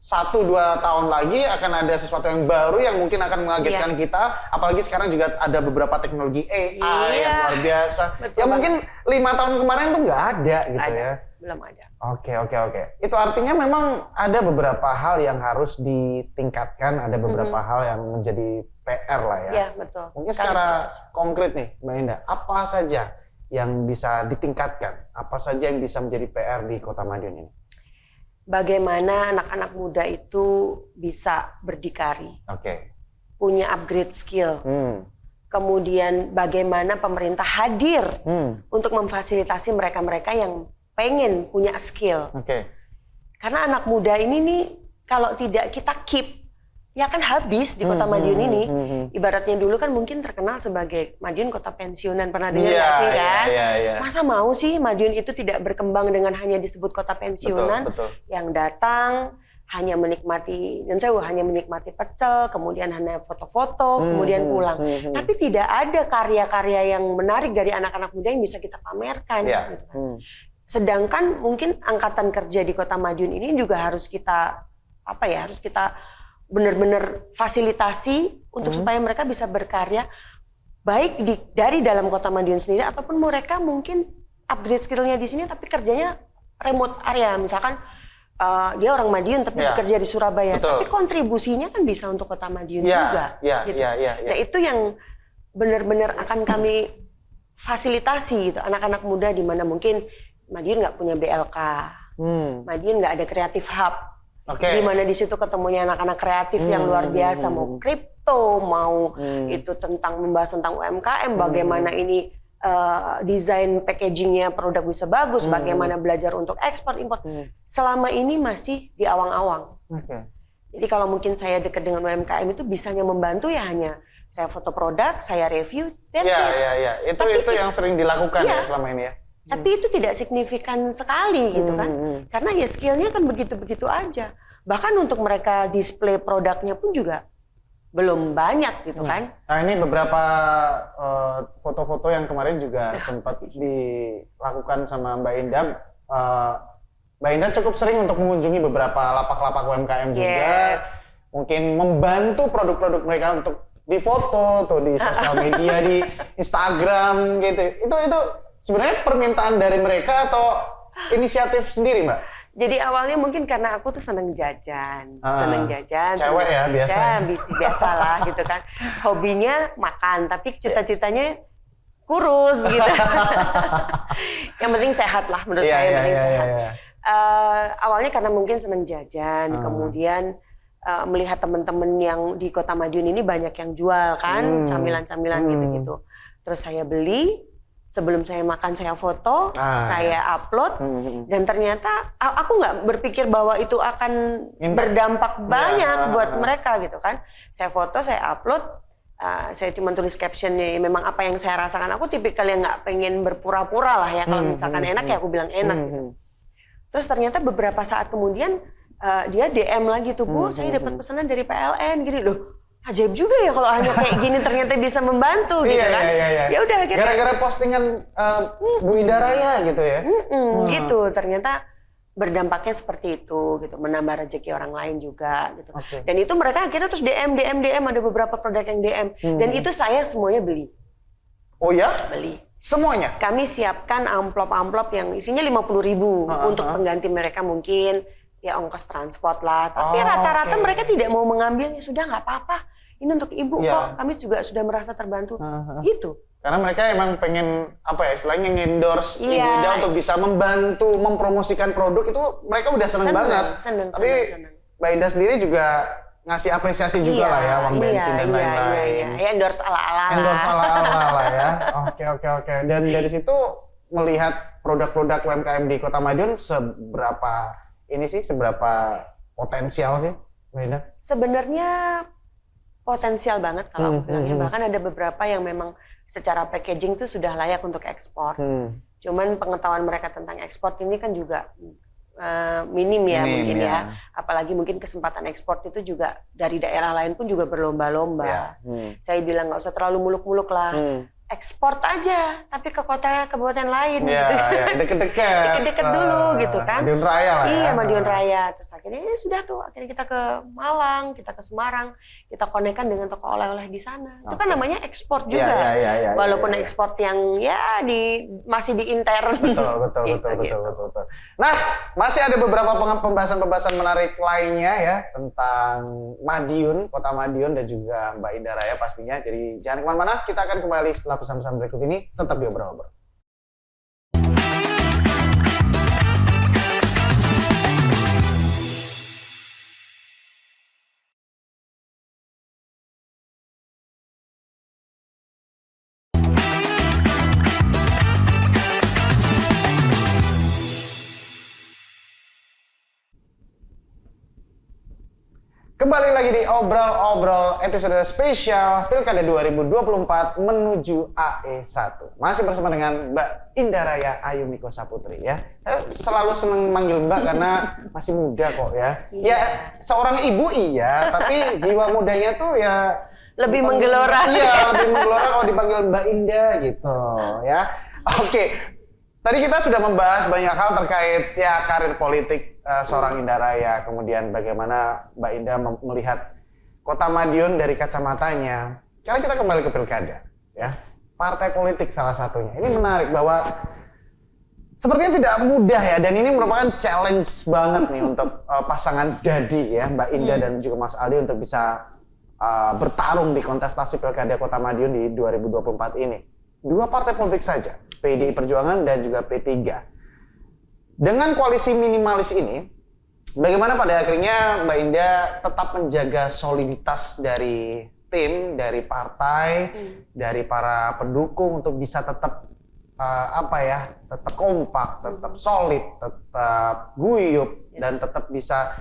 1-2 tahun lagi akan ada sesuatu yang baru yang mungkin akan mengagetkan kita. Apalagi sekarang juga ada beberapa teknologi AI yang luar biasa. Yang mungkin 5 tahun kemarin tuh nggak ada gitu ya. Belum ada. Oke. Itu artinya memang ada beberapa hal yang harus ditingkatkan, ada beberapa hal yang menjadi PR lah ya. Iya, betul. Mungkin secara konkret nih, Mbak Indah, apa saja yang bisa ditingkatkan? Apa saja yang bisa menjadi PR di Kota Madiun ini? Bagaimana anak-anak muda itu bisa berdikari, punya upgrade skill, kemudian bagaimana pemerintah hadir untuk memfasilitasi mereka-mereka yang pengen punya skill. Karena anak muda ini nih kalau tidak kita keep, ya kan habis di Kota Madiun ini. Ibaratnya dulu kan mungkin terkenal sebagai Madiun kota pensiunan, pernah dengar nggak sih kan? Masa mau sih Madiun itu tidak berkembang dengan hanya disebut kota pensiunan? Betul. Yang datang hanya menikmati, dan saya hanya menikmati pecel, kemudian hanya foto-foto, kemudian pulang. Tapi tidak ada karya-karya yang menarik dari anak-anak muda yang bisa kita pamerkan. Gitu kan. Sedangkan mungkin angkatan kerja di Kota Madiun ini juga harus kita harus kita benar-benar fasilitasi untuk supaya mereka bisa berkarya baik dari dalam Kota Madiun sendiri ataupun mereka mungkin upgrade skillnya di sini tapi kerjanya remote area, misalkan dia orang Madiun tapi bekerja di Surabaya, tapi kontribusinya kan bisa untuk Kota Madiun juga. Nah itu yang benar-benar akan kami fasilitasi gitu, anak-anak muda di mana mungkin Madiun nggak punya BLK, Madiun nggak ada Creative Hub. Di mana di situ ketemunya anak-anak kreatif yang luar biasa, mau kripto, mau itu membahas tentang UMKM, bagaimana ini desain packagingnya produk bisa bagus, bagaimana belajar untuk ekspor impor. Selama ini masih di awang-awang. Jadi kalau mungkin saya dekat dengan UMKM itu bisanya membantu ya hanya saya foto produk, saya review, that's it. Itu yang sering dilakukan ya selama ini ya. Tapi itu tidak signifikan sekali gitu kan. Karena ya skillnya kan begitu-begitu aja. Bahkan untuk mereka display produknya pun juga belum banyak gitu kan. Nah ini beberapa foto-foto yang kemarin juga sempat dilakukan sama Mbak Indah. Mbak Indah cukup sering untuk mengunjungi beberapa lapak-lapak UMKM juga. Mungkin membantu produk-produk mereka untuk difoto tuh di sosial media, di Instagram gitu. Itu sebenarnya permintaan dari mereka atau inisiatif sendiri, Mbak? Jadi awalnya mungkin karena aku tuh seneng jajan, cewek ya biasa. Biasalah gitu kan. Hobinya makan, tapi cita-citanya kurus gitu. Yang penting sehat lah menurut saya, yang penting sehat. Awalnya karena mungkin seneng jajan, kemudian melihat teman-teman yang di Kota Madiun ini banyak yang jual kan camilan-camilan gitu-gitu. Terus saya beli, sebelum saya makan saya foto, saya upload, dan ternyata aku nggak berpikir bahwa itu akan berdampak banyak buat mereka gitu kan. Saya foto, saya upload, saya cuma tulis captionnya memang apa yang saya rasakan. Aku tipikal yang nggak pengen berpura-pura lah ya, kalau misalkan enak ya aku bilang enak gitu. Terus ternyata beberapa saat kemudian dia DM lagi tuh, Bu, saya dapat pesanan dari PLN gini loh. Ajaib juga ya kalau hanya kayak gini ternyata bisa membantu gitu kan. Ya udah akhirnya gara-gara postingan Bu Indah Raya gitu ya. Gitu, ternyata berdampaknya seperti itu gitu, menambah rezeki orang lain juga gitu. Dan itu mereka akhirnya terus DM ada beberapa produk yang DM dan itu saya semuanya beli. Oh ya? Beli. Semuanya? Kami siapkan amplop-amplop yang isinya 50.000 untuk pengganti mereka mungkin ya ongkos transport lah. Tapi rata-rata mereka tidak mau mengambilnya, sudah nggak apa-apa. Ini untuk ibu kok, kami juga sudah merasa terbantu. Gitu. Karena mereka emang pengen apa ya, selain endorse Ibu Ida untuk bisa membantu mempromosikan produk itu mereka udah seneng banget. Tapi Mbak Indah sendiri juga ngasih apresiasi juga lah ya, uang bensin dan lain-lain. Iya, endorse ala-ala lah. Endorse ala-ala lah ya. Oke. Dan dari situ melihat produk-produk UMKM di Kota Madiun seberapa potensial sih, Mbak Indah? Sebenarnya potensial banget kalau aku bilangnya. Bahkan ada beberapa yang memang secara packaging itu sudah layak untuk ekspor. Cuman pengetahuan mereka tentang ekspor ini kan juga minim mungkin ya. Apalagi mungkin kesempatan ekspor itu juga dari daerah lain pun juga berlomba-lomba. Saya bilang nggak usah terlalu muluk-muluk lah. Ekspor aja, tapi ke kota kabupaten lain. Deket-deket dulu gitu kan. Madiun Raya lah ya. Iya, Madiun Raya. Terus akhirnya sudah tuh, akhirnya kita ke Malang, kita ke Semarang, kita konekkan dengan toko oleh-oleh di sana. Itu kan namanya ekspor juga. Walaupun ekspor yang ya masih di intern. Betul. Nah, masih ada beberapa pembahasan menarik lainnya ya tentang Madiun, Kota Madiun dan juga Mbak Indah Raya pastinya. Jadi jangan kemana-mana, kita akan kembali setelah pesan-pesan berikut ini, tetap di Obrol-Obrol. Kembali lagi di Obrol-Obrol episode spesial Pilkada 2024 menuju AE1. Masih bersama dengan Mbak Indah Raya Ayumiko Saputri ya. Saya selalu senang manggil Mbak karena masih muda kok ya. Ya seorang ibu iya, tapi jiwa mudanya tuh ya lebih menggelora. Iya, lebih menggelora kalau dipanggil Mbak Indah gitu ya. Oke. Tadi kita sudah membahas banyak hal terkait ya karir politik seorang Indah Raya, kemudian bagaimana Mbak Indah melihat Kota Madiun dari kacamatanya. Sekarang kita kembali ke pilkada, ya. Partai politik salah satunya. Ini menarik bahwa sepertinya tidak mudah ya, dan ini merupakan challenge banget nih untuk pasangan Dadi ya, Mbak Indah dan juga Mas Aldi untuk bisa bertarung di kontestasi pilkada Kota Madiun di 2024 ini. Dua partai politik saja, PDI Perjuangan dan juga P3. Dengan koalisi minimalis ini, bagaimana pada akhirnya Mbak Indah tetap menjaga soliditas dari tim, dari partai, dari para pendukung untuk bisa tetap tetap kompak, tetap solid, tetap guyup, dan tetap bisa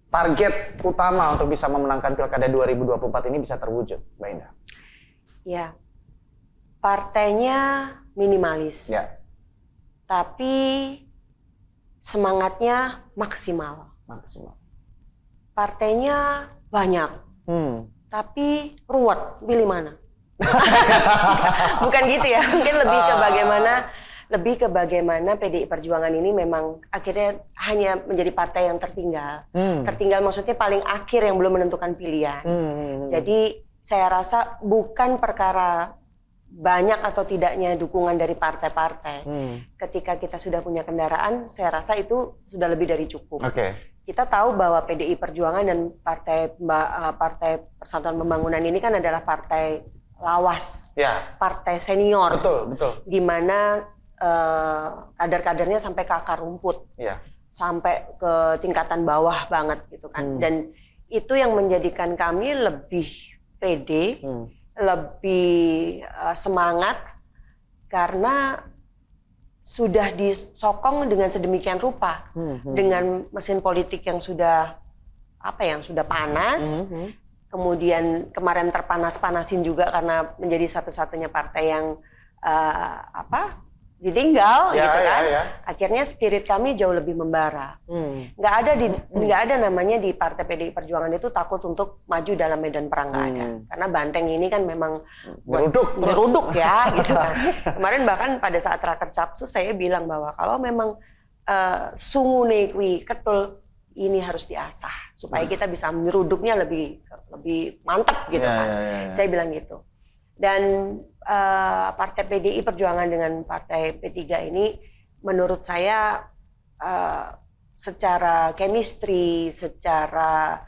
target utama untuk bisa memenangkan pilkada 2024 ini bisa terwujud, Mbak Indah? Ya. Partainya minimalis, tapi semangatnya maksimal. Partainya banyak, tapi ruwet, pilih mana? Bukan gitu ya, mungkin lebih ke bagaimana PDI Perjuangan ini memang akhirnya hanya menjadi partai yang tertinggal. Tertinggal maksudnya paling akhir yang belum menentukan pilihan. Jadi saya rasa bukan perkara banyak atau tidaknya dukungan dari partai-partai. Ketika kita sudah punya kendaraan, saya rasa itu sudah lebih dari cukup. Kita tahu bahwa PDI Perjuangan dan Partai Persatuan Pembangunan ini kan adalah partai lawas, partai senior, betul. Di mana kader-kadernya sampai ke akar rumput, sampai ke tingkatan bawah banget gitu kan. Dan itu yang menjadikan kami lebih pede, lebih semangat karena sudah disokong dengan sedemikian rupa dengan mesin politik yang sudah panas. Kemudian kemarin terpanas-panasin juga karena menjadi satu-satunya partai yang ditinggal gitu kan. Akhirnya spirit kami jauh lebih membara. Nggak ada namanya di Partai PDI Perjuangan itu takut untuk maju dalam medan perang, nggak ada. Karena banteng ini kan memang beruduk ya gitu kan. Kemarin bahkan pada saat raker Capsus saya bilang bahwa kalau memang sungune kuwi ketul, ini harus diasah supaya kita bisa meruduknya lebih mantap gitu kan. Saya bilang gitu. Dan Partai PDI Perjuangan dengan Partai P3 ini menurut saya secara chemistry, secara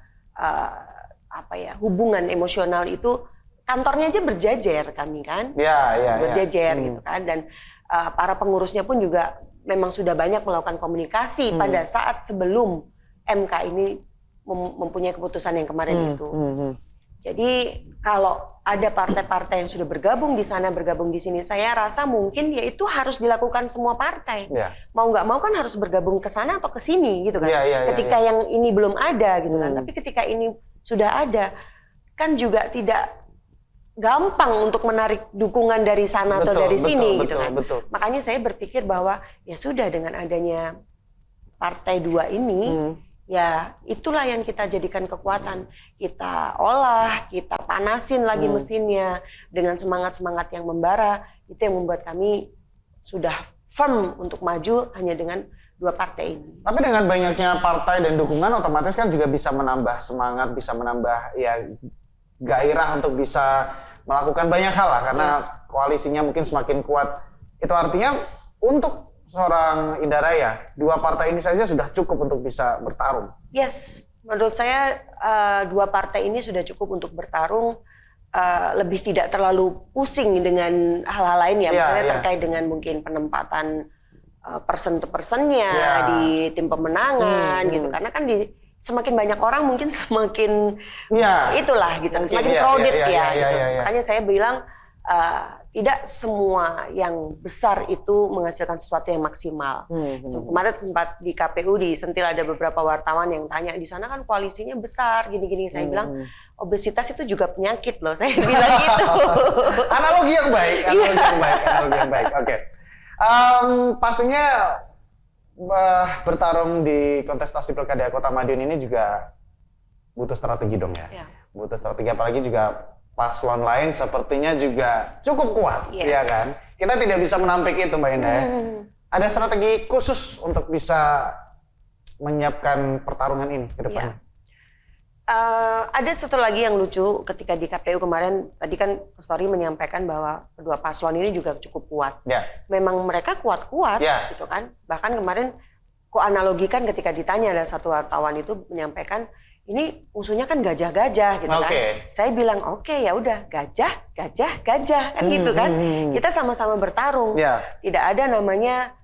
hubungan emosional itu kantornya aja berjejer kami kan. Berjejer gitu kan, dan para pengurusnya pun juga memang sudah banyak melakukan komunikasi pada saat sebelum MK ini mempunyai keputusan yang kemarin itu. Jadi kalau ada partai-partai yang sudah bergabung di sana, bergabung di sini, saya rasa mungkin ya itu harus dilakukan semua partai. Mau nggak mau kan harus bergabung ke sana atau ke sini gitu kan. Ketika yang ini belum ada gitu kan. Tapi ketika ini sudah ada, kan juga tidak gampang untuk menarik dukungan dari sana atau dari sini gitu kan. Makanya saya berpikir bahwa ya sudah, dengan adanya partai dua ini, ya itulah yang kita jadikan kekuatan. Kita olah, kita panasin lagi mesinnya dengan semangat-semangat yang membara. Itu yang membuat kami sudah firm untuk maju hanya dengan dua partai ini. Tapi dengan banyaknya partai dan dukungan, otomatis kan juga bisa menambah semangat, bisa menambah ya gairah untuk bisa melakukan banyak hal lah, karena koalisinya mungkin semakin kuat. Itu artinya untuk seorang Indah Raya, dua partai ini saja sudah cukup untuk bisa bertarung. Yes, menurut saya dua partai ini sudah cukup untuk bertarung, lebih tidak terlalu pusing dengan hal-hal lain ya, misalnya terkait dengan mungkin penempatan person to personnya di tim pemenangan gitu, karena kan semakin banyak orang mungkin semakin itulah gitu, semakin crowded gitu. Makanya saya bilang tidak semua yang besar itu menghasilkan sesuatu yang maksimal. Kemarin sempat di KPU disentil, ada beberapa wartawan yang tanya, di sana kan koalisinya besar gini-gini. Saya bilang obesitas itu juga penyakit loh. Saya bilang gitu. Analogi yang baik. Oke. Pastinya bertarung di kontestasi Pilkada Kota Madiun ini juga butuh strategi dong ya. Butuh strategi, apalagi juga paslon lain sepertinya juga cukup kuat, ya kan? Kita tidak bisa menampik itu, Mbak Indah. Ada strategi khusus untuk bisa menyiapkan pertarungan ini ke depannya? Ada satu lagi yang lucu ketika di KPU kemarin, tadi kan Story menyampaikan bahwa kedua paslon ini juga cukup kuat. Memang mereka kuat-kuat, gitu kan? Bahkan kemarin analogikan ketika ditanya, ada satu wartawan itu menyampaikan, ini musuhnya kan gajah-gajah gitu kan. Saya bilang ya udah gajah kan gitu kan. Kita sama-sama bertarung. Tidak ada namanya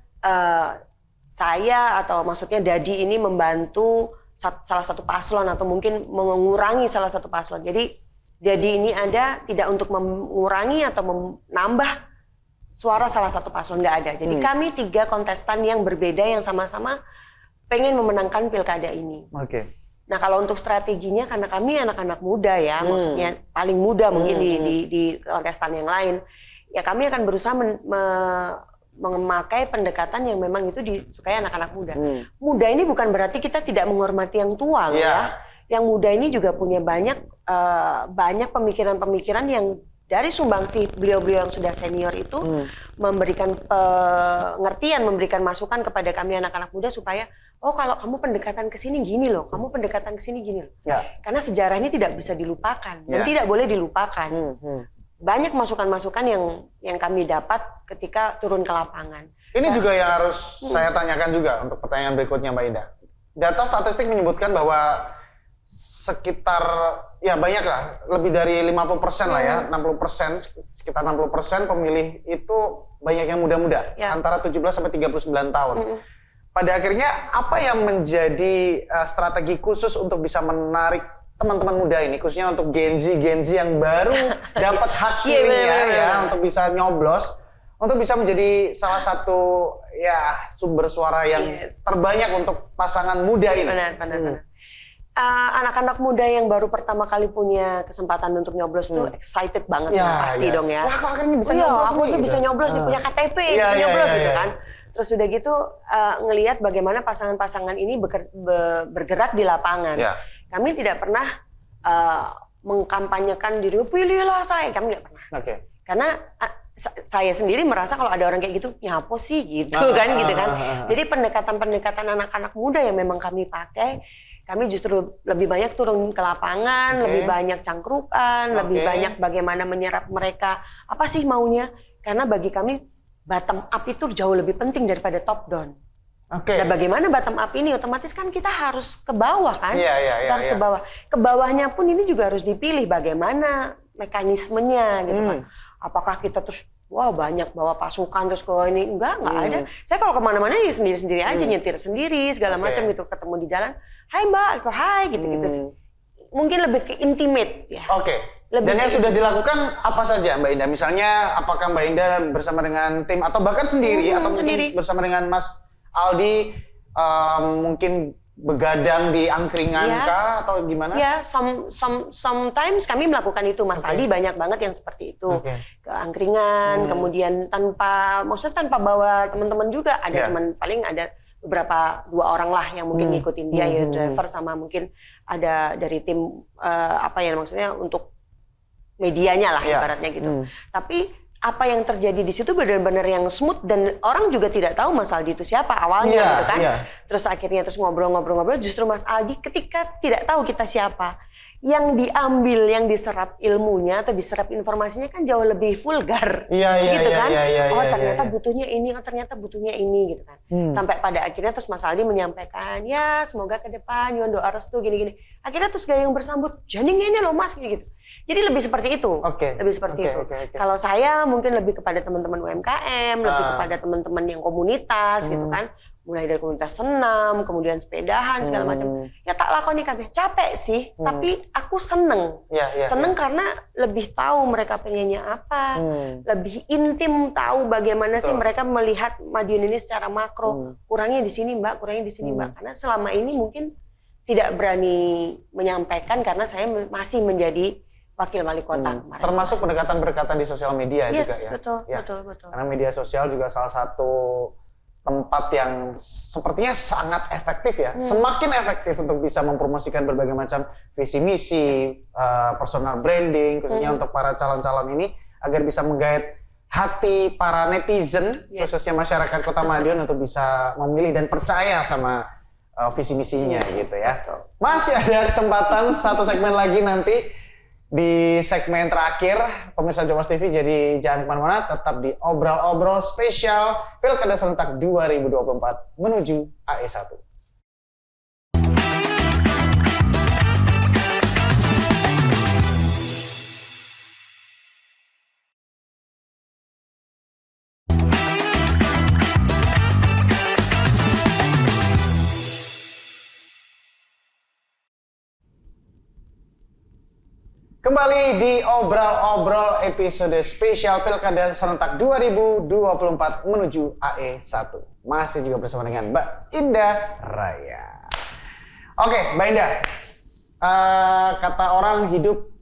saya atau maksudnya Dadi ini membantu salah satu paslon atau mungkin mengurangi salah satu paslon. Jadi Dadi ini ada tidak untuk mengurangi atau menambah suara salah satu paslon, nggak ada. Jadi kami tiga kontestan yang berbeda yang sama-sama pengen memenangkan pilkada ini. Nah kalau untuk strateginya, karena kami anak-anak muda ya, maksudnya paling muda mungkin di kontestan yang lain, ya kami akan berusaha memakai pendekatan yang memang itu disukai anak-anak muda. Muda ini bukan berarti kita tidak menghormati yang tua loh ya. Yang muda ini juga punya banyak pemikiran-pemikiran yang dari sumbangsi beliau-beliau yang sudah senior itu memberikan pengertian, memberikan masukan kepada kami anak-anak muda supaya kalau kamu pendekatan ke sini gini loh, kamu pendekatan ke sini gini loh. Karena sejarah ini tidak bisa dilupakan dan tidak boleh dilupakan. Banyak masukan-masukan yang kami dapat ketika turun ke lapangan. Ini juga yang harus saya tanyakan juga untuk pertanyaan berikutnya, Mbak Indah. Data statistik menyebutkan bahwa sekitar banyak lah, lebih dari 50% lah ya, 60%, sekitar 60% pemilih itu banyak yang muda-muda, antara 17 sampai 39 tahun. Pada akhirnya apa yang menjadi strategi khusus untuk bisa menarik teman-teman muda ini, khususnya untuk Gen Z yang baru dapat hak pilihnya ya untuk bisa nyoblos, untuk bisa menjadi salah satu ya sumber suara yang terbanyak untuk pasangan muda ini. Benar. Anak-anak muda yang baru pertama kali punya kesempatan untuk nyoblos tuh excited banget pasti dong ya. Wah, kok akhirnya bisa nyoblos aku tuh bisa nyoblos, punya KTP, bisa nyoblos gitu kan. Terus udah gitu ngelihat bagaimana pasangan-pasangan ini bergerak di lapangan. Kami tidak pernah mengkampanyekan diri, pilihlah saya, kami tidak pernah. Karena saya sendiri merasa kalau ada orang kayak gitu, nyapo sih gitu kan. Jadi pendekatan-pendekatan anak-anak muda yang memang kami pakai, kami justru lebih banyak turun ke lapangan, lebih banyak cangkrukan, lebih banyak bagaimana menyerap mereka apa sih maunya. Karena bagi kami bottom up itu jauh lebih penting daripada top down. Nah, bagaimana bottom up ini? Otomatis kan kita harus ke bawah kan? Kita harus ke bawah. Ke bawahnya pun ini juga harus dipilih bagaimana mekanismenya gitu kan. Apakah kita terus banyak bawa pasukan terus ke ini? Enggak ada. Saya kalau kemana-mana ya sendiri-sendiri aja, nyetir sendiri segala macam gitu, ketemu di jalan. Hai Mbak, hai gitu-gitu. Mungkin lebih ke intimate ya. Dan yang sudah dilakukan apa saja Mbak Indah? Misalnya apakah Mbak Indah bersama dengan tim atau bahkan sendiri atau mungkin bersama dengan Mas Aldi mungkin begadang di angkringan kah atau gimana? Ya, sometimes kami melakukan itu, Mas Aldi banyak banget yang seperti itu. Ke angkringan, kemudian tanpa bawa teman-teman juga, ada teman, paling ada beberapa 2 orang lah yang mungkin ngikutin dia ya, driver sama mungkin ada dari tim maksudnya untuk medianya lah ibaratnya gitu. Tapi apa yang terjadi di situ benar-benar yang smooth dan orang juga tidak tahu Mas Aldi itu siapa awalnya gitu kan. Terus akhirnya ngobrol-ngobrol justru Mas Aldi ketika tidak tahu kita siapa, yang diambil, yang diserap ilmunya atau diserap informasinya kan jauh lebih vulgar, gitu kan? Ternyata butuhnya ini, ternyata butuhnya ini, gitu kan? Sampai pada akhirnya terus Mas Aldi menyampaikan, ya semoga ke depan Yon doa restu gini-gini. Akhirnya terus gayung bersambut, jadi ini loh Mas, gitu. Jadi lebih seperti itu, lebih seperti itu. Kalau saya mungkin lebih kepada teman-teman UMKM, lebih kepada teman-teman yang komunitas, gitu kan? Mulai dari komunitas senam, kemudian sepedahan segala macam. Ya tak lakoni kabeh. Capek sih, tapi aku seneng. Seneng karena lebih tahu mereka pengennya apa, lebih intim tahu bagaimana sih mereka melihat Madiun ini secara makro. Kurangnya di sini Mbak, kurangnya di sini Mbak. Karena selama ini mungkin tidak berani menyampaikan karena saya masih menjadi wakil wali kota. Termasuk pendekatan-pendekatan di sosial media juga ya. Betul. Karena media sosial juga salah satu tempat yang sepertinya sangat efektif ya, semakin efektif untuk bisa mempromosikan berbagai macam visi misi, personal branding, khususnya untuk para calon-calon ini agar bisa menggait hati para netizen, khususnya masyarakat Kota Madiun untuk bisa memilih dan percaya sama visi misinya gitu ya. Masih ada kesempatan 1 segmen lagi nanti. Di segmen terakhir, pemirsa Jawa TV, jadi jangan kemana-mana, tetap di Obrol-Obrol spesial Pilkada Serentak 2024 menuju AE1. Kembali di Obrol-Obrol episode spesial Pilkada Serentak 2024 menuju AE1. Masih juga bersama dengan Mbak Indah Raya. Oke, Mbak Indah. Kata orang hidup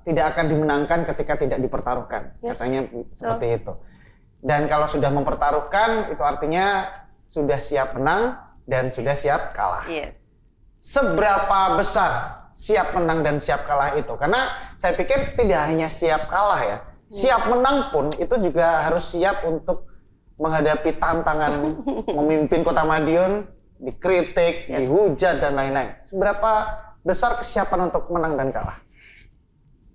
tidak akan dimenangkan ketika tidak dipertaruhkan. Katanya seperti itu. Dan kalau sudah mempertaruhkan, itu artinya sudah siap menang dan sudah siap kalah. Seberapa besar siap menang dan siap kalah itu? Karena saya pikir tidak hanya siap kalah ya, siap menang pun itu juga harus siap untuk menghadapi tantangan memimpin Kota Madiun, dikritik, dihujat dan lain-lain. Seberapa besar kesiapan untuk menang dan kalah?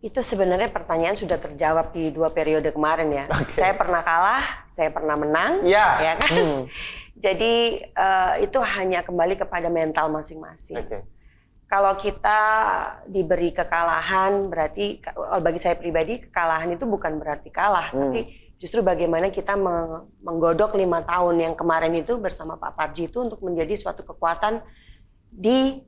Itu sebenarnya pertanyaan sudah terjawab di 2 periode kemarin ya. Saya pernah kalah, saya pernah menang, ya kan? Jadi itu hanya kembali kepada mental masing-masing. Kalau kita diberi kekalahan, berarti bagi saya pribadi kekalahan itu bukan berarti kalah, tapi justru bagaimana kita menggodok 5 tahun yang kemarin itu bersama Pak Parji itu untuk menjadi suatu kekuatan di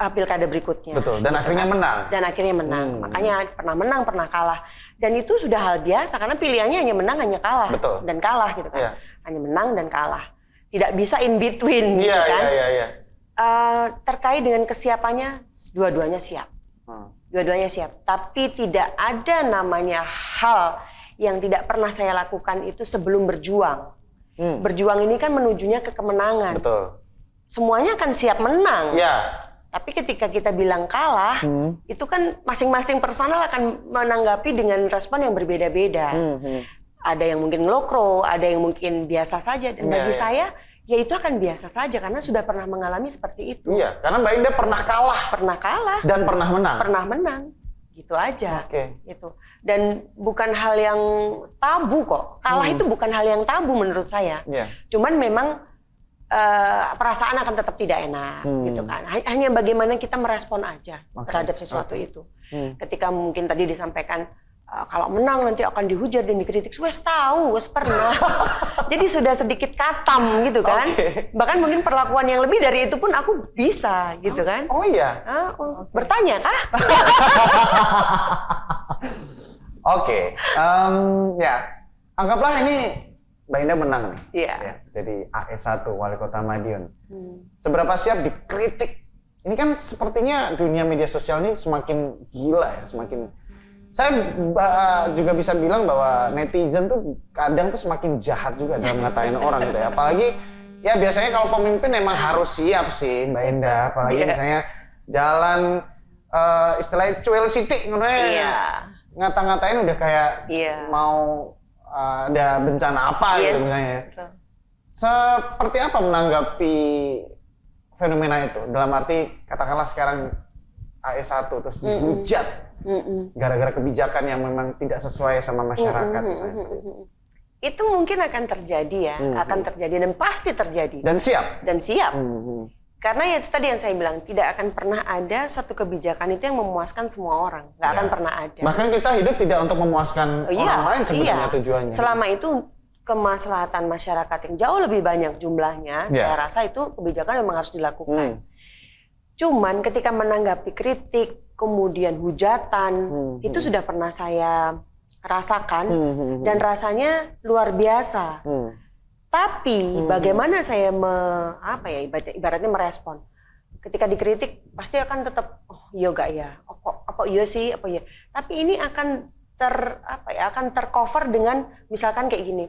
pilkada berikutnya. Betul, dan akhirnya menang. Dan akhirnya menang. Makanya pernah menang, pernah kalah. Dan itu sudah hal biasa karena pilihannya hanya menang, hanya kalah. Betul. Dan kalah gitu kan. Iya. Hanya menang dan kalah. Tidak bisa in between gitu Iya, kan. iya. Terkait dengan kesiapannya, dua-duanya siap. Dua-duanya siap. Tapi tidak ada namanya hal yang tidak pernah saya lakukan itu sebelum berjuang. Berjuang ini kan menujunya ke kemenangan. Betul. Semuanya akan siap menang. Iya. Tapi ketika kita bilang kalah, itu kan masing-masing personal akan menanggapi dengan respon yang berbeda-beda. Ada yang mungkin ngelokro, ada yang mungkin biasa saja. Dan bagi saya, ya itu akan biasa saja karena sudah pernah mengalami seperti itu. Iya, karena Mbak Indah pernah kalah. Pernah kalah. Dan pernah menang. Pernah menang. Gitu aja. Oke. Gitu. Dan bukan hal yang tabu kok. Kalah itu bukan hal yang tabu menurut saya. Iya. Cuman memang perasaan akan tetap tidak enak gitu kan. Hanya bagaimana kita merespon aja terhadap sesuatu itu. Ketika mungkin tadi disampaikan kalau menang nanti akan dihujat dan dikritik, wes tahu, wes pernah. Jadi sudah sedikit katam gitu kan. Bahkan mungkin perlakuan yang lebih dari itu pun aku bisa gitu kan. Oh iya. Bertanya kah? Oke. Ya, anggaplah ini Mbak Indah menang nih. Iya. Ya, jadi AE1 Wali Kota Madiun. Seberapa siap dikritik? Ini kan sepertinya dunia media sosial ini semakin gila ya, semakin. Saya juga bisa bilang bahwa netizen tuh kadang tuh semakin jahat juga dalam ngatain orang gitu ya. Apalagi ya biasanya kalau pemimpin emang harus siap sih Mbak Indah. Apalagi misalnya jalan istilahnya cuel sitik, ngata-ngatain udah kayak mau ada bencana apa gitu misalnya. Seperti apa menanggapi fenomena itu? Dalam arti katakanlah sekarang AE1 terus dihujat gara-gara kebijakan yang memang tidak sesuai sama masyarakat misalnya. Itu mungkin akan terjadi ya, akan terjadi dan pasti terjadi. Dan siap? Dan siap. Karena ya itu tadi yang saya bilang, tidak akan pernah ada satu kebijakan itu yang memuaskan semua orang. Nggak akan pernah ada. Bahkan kita hidup tidak untuk memuaskan orang lain sebenarnya tujuannya. Selama itu kemaslahatan masyarakat yang jauh lebih banyak jumlahnya, saya rasa itu kebijakan memang harus dilakukan. Cuman ketika menanggapi kritik, kemudian hujatan, itu sudah pernah saya rasakan dan rasanya luar biasa. Tapi bagaimana saya ibaratnya merespon? Ketika dikritik pasti akan tetap iya gak ya? Apa iya sih? Apa iya? Tapi ini akan tercover dengan misalkan kayak gini.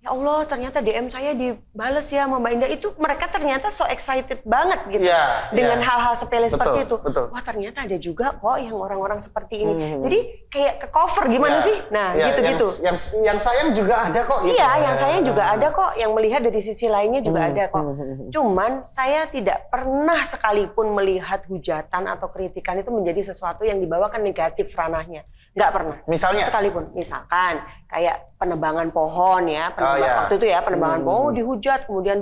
Ya Allah, ternyata DM saya dibales ya sama Mbak Indah. Itu mereka ternyata so excited banget gitu. Dengan hal-hal sepele seperti itu. Betul. Wah, ternyata ada juga kok yang orang-orang seperti ini. Jadi kayak ke cover gimana sih? Nah, gitu-gitu. Yang sayang juga ada kok. Iya, yang sayang juga ada kok. Yang melihat dari sisi lainnya juga ada kok. Cuman saya tidak pernah sekalipun melihat hujatan atau kritikan itu menjadi sesuatu yang dibawakan negatif ranahnya. Nggak pernah. Misalnya? Sekalipun. Misalkan kayak penebangan pohon ya. Waktu itu ya penebangan pohon dihujat. Kemudian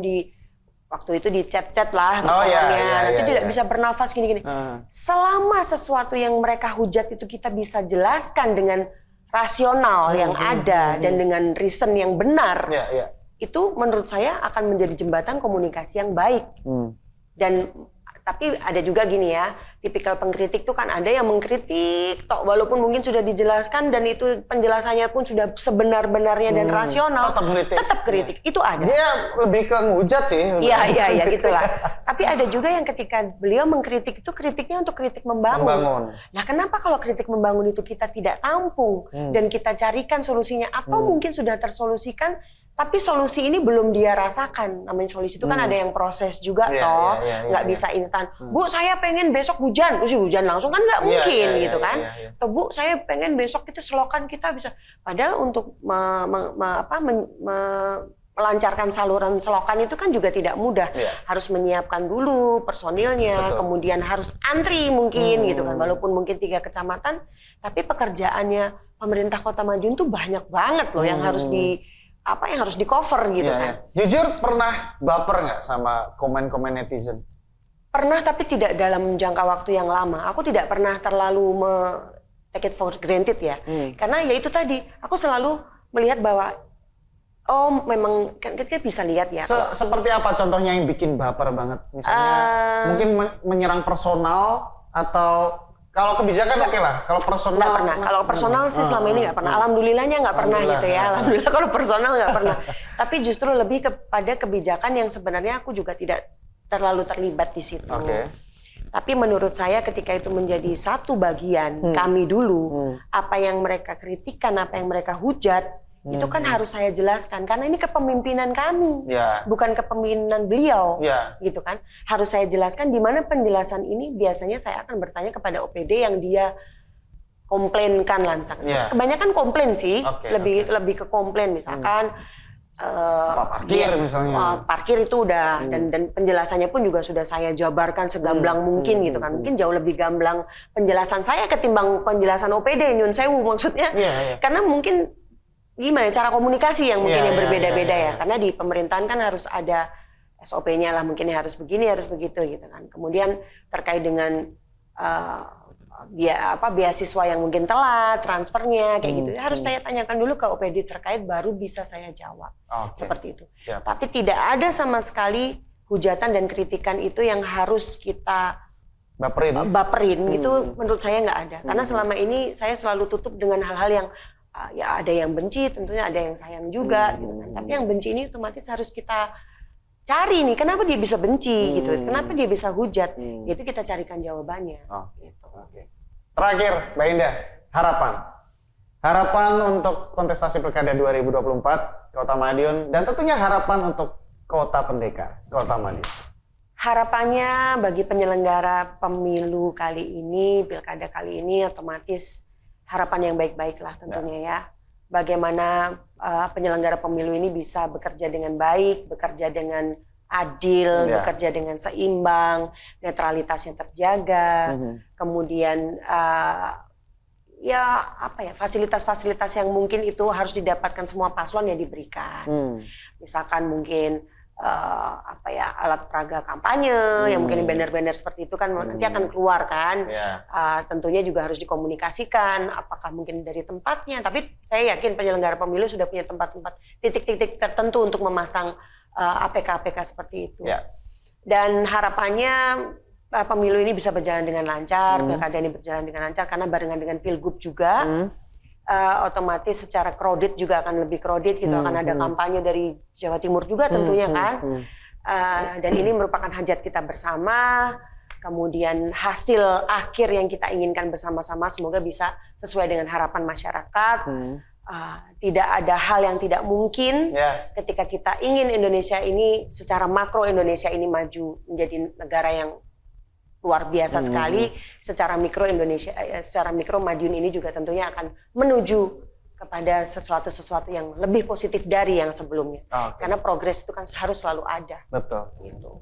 waktu itu dicet-cet lah pohonnya. Nanti tidak bisa bernafas gini-gini. Selama sesuatu yang mereka hujat itu kita bisa jelaskan dengan rasional yang ada. Dan dengan reason yang benar. Itu menurut saya akan menjadi jembatan komunikasi yang baik. Tapi ada juga gini ya, tipikal pengkritik tuh kan ada yang mengkritik, walaupun mungkin sudah dijelaskan dan itu penjelasannya pun sudah sebenar-benarnya dan rasional, tetap kritik. Itu ada. Dia lebih ke ngehujat sih. Iya, gitulah. Tapi ada juga yang ketika beliau mengkritik itu kritiknya untuk kritik membangun. Nah, kenapa kalau kritik membangun itu kita tidak tampung dan kita carikan solusinya atau mungkin sudah tersolusikan? Tapi solusi ini belum dia rasakan. Namanya solusi itu kan ada yang proses juga toh. Nggak bisa instan. Bu, saya pengen besok hujan. Terus hujan langsung kan nggak mungkin gitu kan. Atau Bu, saya pengen besok kita selokan kita bisa. Padahal untuk melancarkan saluran selokan itu kan juga tidak mudah. Harus menyiapkan dulu personilnya. Kemudian harus antri mungkin gitu kan. Walaupun mungkin 3 kecamatan. Tapi pekerjaannya pemerintah Kota Madiun tuh banyak banget loh yang harus yang harus di cover gitu kan. Jujur pernah baper nggak sama komen-komen netizen? Pernah, tapi tidak dalam jangka waktu yang lama. Aku tidak pernah terlalu take it for granted ya. Karena ya itu tadi, aku selalu melihat bahwa Oh, memang kan kita bisa lihat ya. Seperti apa contohnya yang bikin baper banget? Misalnya mungkin menyerang personal atau kalau kebijakan oke lah. Kalau personal nggak pernah. Kalau personal sih selama ini nggak pernah. Alhamdulillahnya nggak pernah gitu ya. Alhamdulillah kalau personal nggak pernah. Tapi justru lebih kepada kebijakan yang sebenarnya aku juga tidak terlalu terlibat di situ. Tapi menurut saya ketika itu menjadi satu bagian kami dulu, apa yang mereka kritikan, apa yang mereka hujat, itu kan harus saya jelaskan karena ini kepemimpinan kami, bukan kepemimpinan beliau, gitu kan. Harus saya jelaskan di mana penjelasan ini biasanya saya akan bertanya kepada OPD yang dia komplainkan lancang. Kebanyakan komplain sih, lebih ke komplain misalkan. Parkir misalnya. Parkir itu udah dan penjelasannya pun juga sudah saya jabarkan segamblang mungkin gitu kan. Mungkin jauh lebih gamblang penjelasan saya ketimbang penjelasan OPD Nyun Sewu maksudnya. Karena mungkin gimana cara komunikasi yang mungkin yang berbeda-beda ya. Karena di pemerintahan kan harus ada SOP-nya lah, mungkin harus begini, harus begitu gitu kan. Kemudian terkait dengan beasiswa yang mungkin telat, transfernya kayak gitu. Harus saya tanyakan dulu ke OPD terkait baru bisa saya jawab. Seperti itu. Tapi tidak ada sama sekali hujatan dan kritikan itu yang harus kita baperin. Itu menurut saya nggak ada. Karena selama ini saya selalu tutup dengan hal-hal yang ya ada yang benci, tentunya ada yang sayang juga gitu kan. Tapi yang benci ini otomatis harus kita cari nih, kenapa dia bisa benci gitu, kenapa dia bisa hujat, itu kita carikan jawabannya. Gitu. Terakhir, Mbak Indah, harapan untuk kontestasi Pilkada 2024 Kota Madiun dan tentunya harapan untuk Kota Pendekar, Kota Madiun. Harapannya bagi penyelenggara pemilu kali ini, Pilkada kali ini otomatis harapan yang baik-baik lah tentunya ya. Bagaimana penyelenggara pemilu ini bisa bekerja dengan baik, bekerja dengan adil, bekerja dengan seimbang, netralitasnya terjaga, kemudian fasilitas-fasilitas yang mungkin itu harus didapatkan semua paslon ya diberikan. Misalkan mungkin alat peraga kampanye yang mungkin banner-banner seperti itu kan nanti akan keluar kan. Tentunya juga harus dikomunikasikan apakah mungkin dari tempatnya, tapi saya yakin penyelenggara pemilu sudah punya tempat-tempat titik-titik tertentu untuk memasang APK-APK seperti itu. Dan harapannya pemilu ini bisa berjalan dengan lancar, pilkada ini berjalan dengan lancar karena barengan dengan pilgub juga. Otomatis secara kredit juga akan lebih kredit gitu, akan ada kampanye dari Jawa Timur juga tentunya kan. Dan ini merupakan hajat kita bersama, kemudian hasil akhir yang kita inginkan bersama-sama semoga bisa sesuai dengan harapan masyarakat. Tidak ada hal yang tidak mungkin ketika kita ingin Indonesia ini secara makro Indonesia ini maju menjadi negara yang luar biasa sekali. Secara mikro Indonesia, secara mikro Madiun ini juga tentunya akan menuju kepada sesuatu yang lebih positif dari yang sebelumnya. Karena progres itu kan harus selalu ada. Betul. Gitu.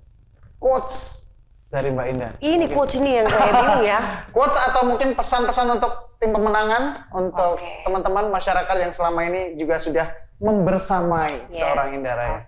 Quotes dari Mbak Indah. Ini quotes ini yang saya bingung ya. Quotes atau mungkin pesan-pesan untuk tim pemenangan, untuk teman-teman masyarakat yang selama ini juga sudah membersamai seorang Indah Raya.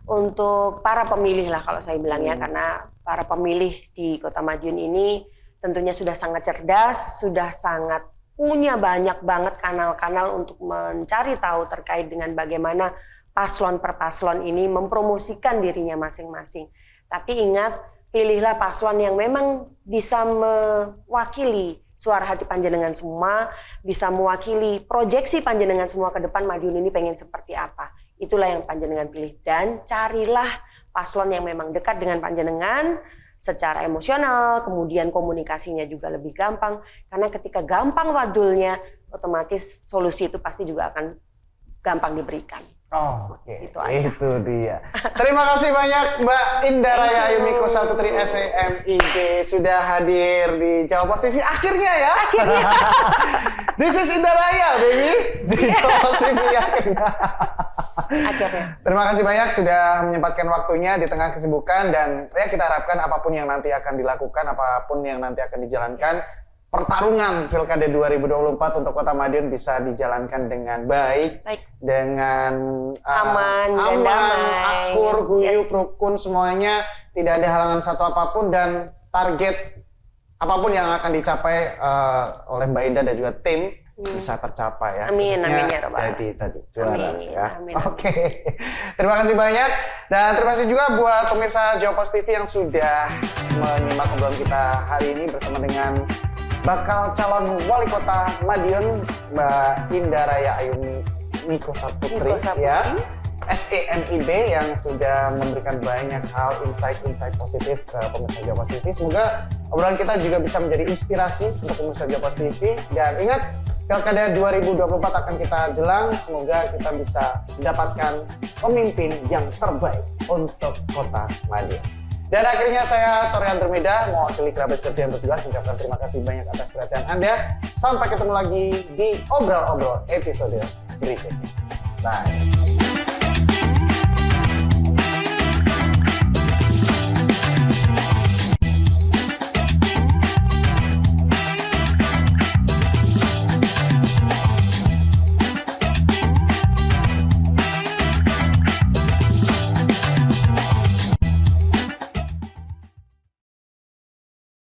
Untuk para pemilih lah kalau saya bilang ya, karena para pemilih di Kota Madiun ini tentunya sudah sangat cerdas, sudah sangat punya banyak banget kanal-kanal untuk mencari tahu terkait dengan bagaimana paslon per paslon ini mempromosikan dirinya masing-masing. Tapi ingat, pilihlah paslon yang memang bisa mewakili suara hati panjenengan semua, bisa mewakili proyeksi panjenengan semua ke depan Madiun ini pengen seperti apa. Itulah yang panjenengan pilih dan carilah paslon yang memang dekat dengan panjenengan secara emosional, kemudian komunikasinya juga lebih gampang karena ketika gampang wadulnya otomatis solusi itu pasti juga akan gampang diberikan. Itu aja. Itu dia. Terima kasih banyak Mbak Indah Raya Ayumiko Saputri SEMIG sudah hadir di Jawa Post TV akhirnya ya. This is Indah Raya baby di Jawa Post TV akhirnya. Terima kasih banyak sudah menyempatkan waktunya di tengah kesibukan dan ya kita harapkan apapun yang nanti akan dilakukan, apapun yang nanti akan dijalankan, pertarungan Pilkada 2024 untuk Kota Madiun bisa dijalankan dengan baik. Dengan aman, dan damai, akur, guyup, rukun, semuanya tidak ada halangan satu apapun dan target apapun yang akan dicapai oleh Mbak Indah dan juga tim bisa tercapai ya. Amin, khususnya amin ya Rabbal. Jadi tadi juara Amin, ya. amin, Oke. Terima kasih banyak dan terima kasih juga buat pemirsa Jawa Post TV yang sudah menyimak obrolan kita hari ini bersama dengan bakal calon wali kota Madiun Mbak Indaraya Ayumi Niko Saputri ya. SENIB yang sudah memberikan banyak hal insight positif ke pemirsa Jawa Post TV. Semoga obrolan kita juga bisa menjadi inspirasi untuk pemirsa Jawa Post TV. Dan ingat, Pilkada 2024 akan kita jelang. Semoga kita bisa mendapatkan pemimpin yang terbaik untuk Kota Madiun. Dan akhirnya saya Torian Termeda, mewakili kerabat kerja yang bertugas, mengucapkan terima kasih banyak atas perhatian Anda. Sampai ketemu lagi di Obrol-Obrol episode berikutnya. Bye.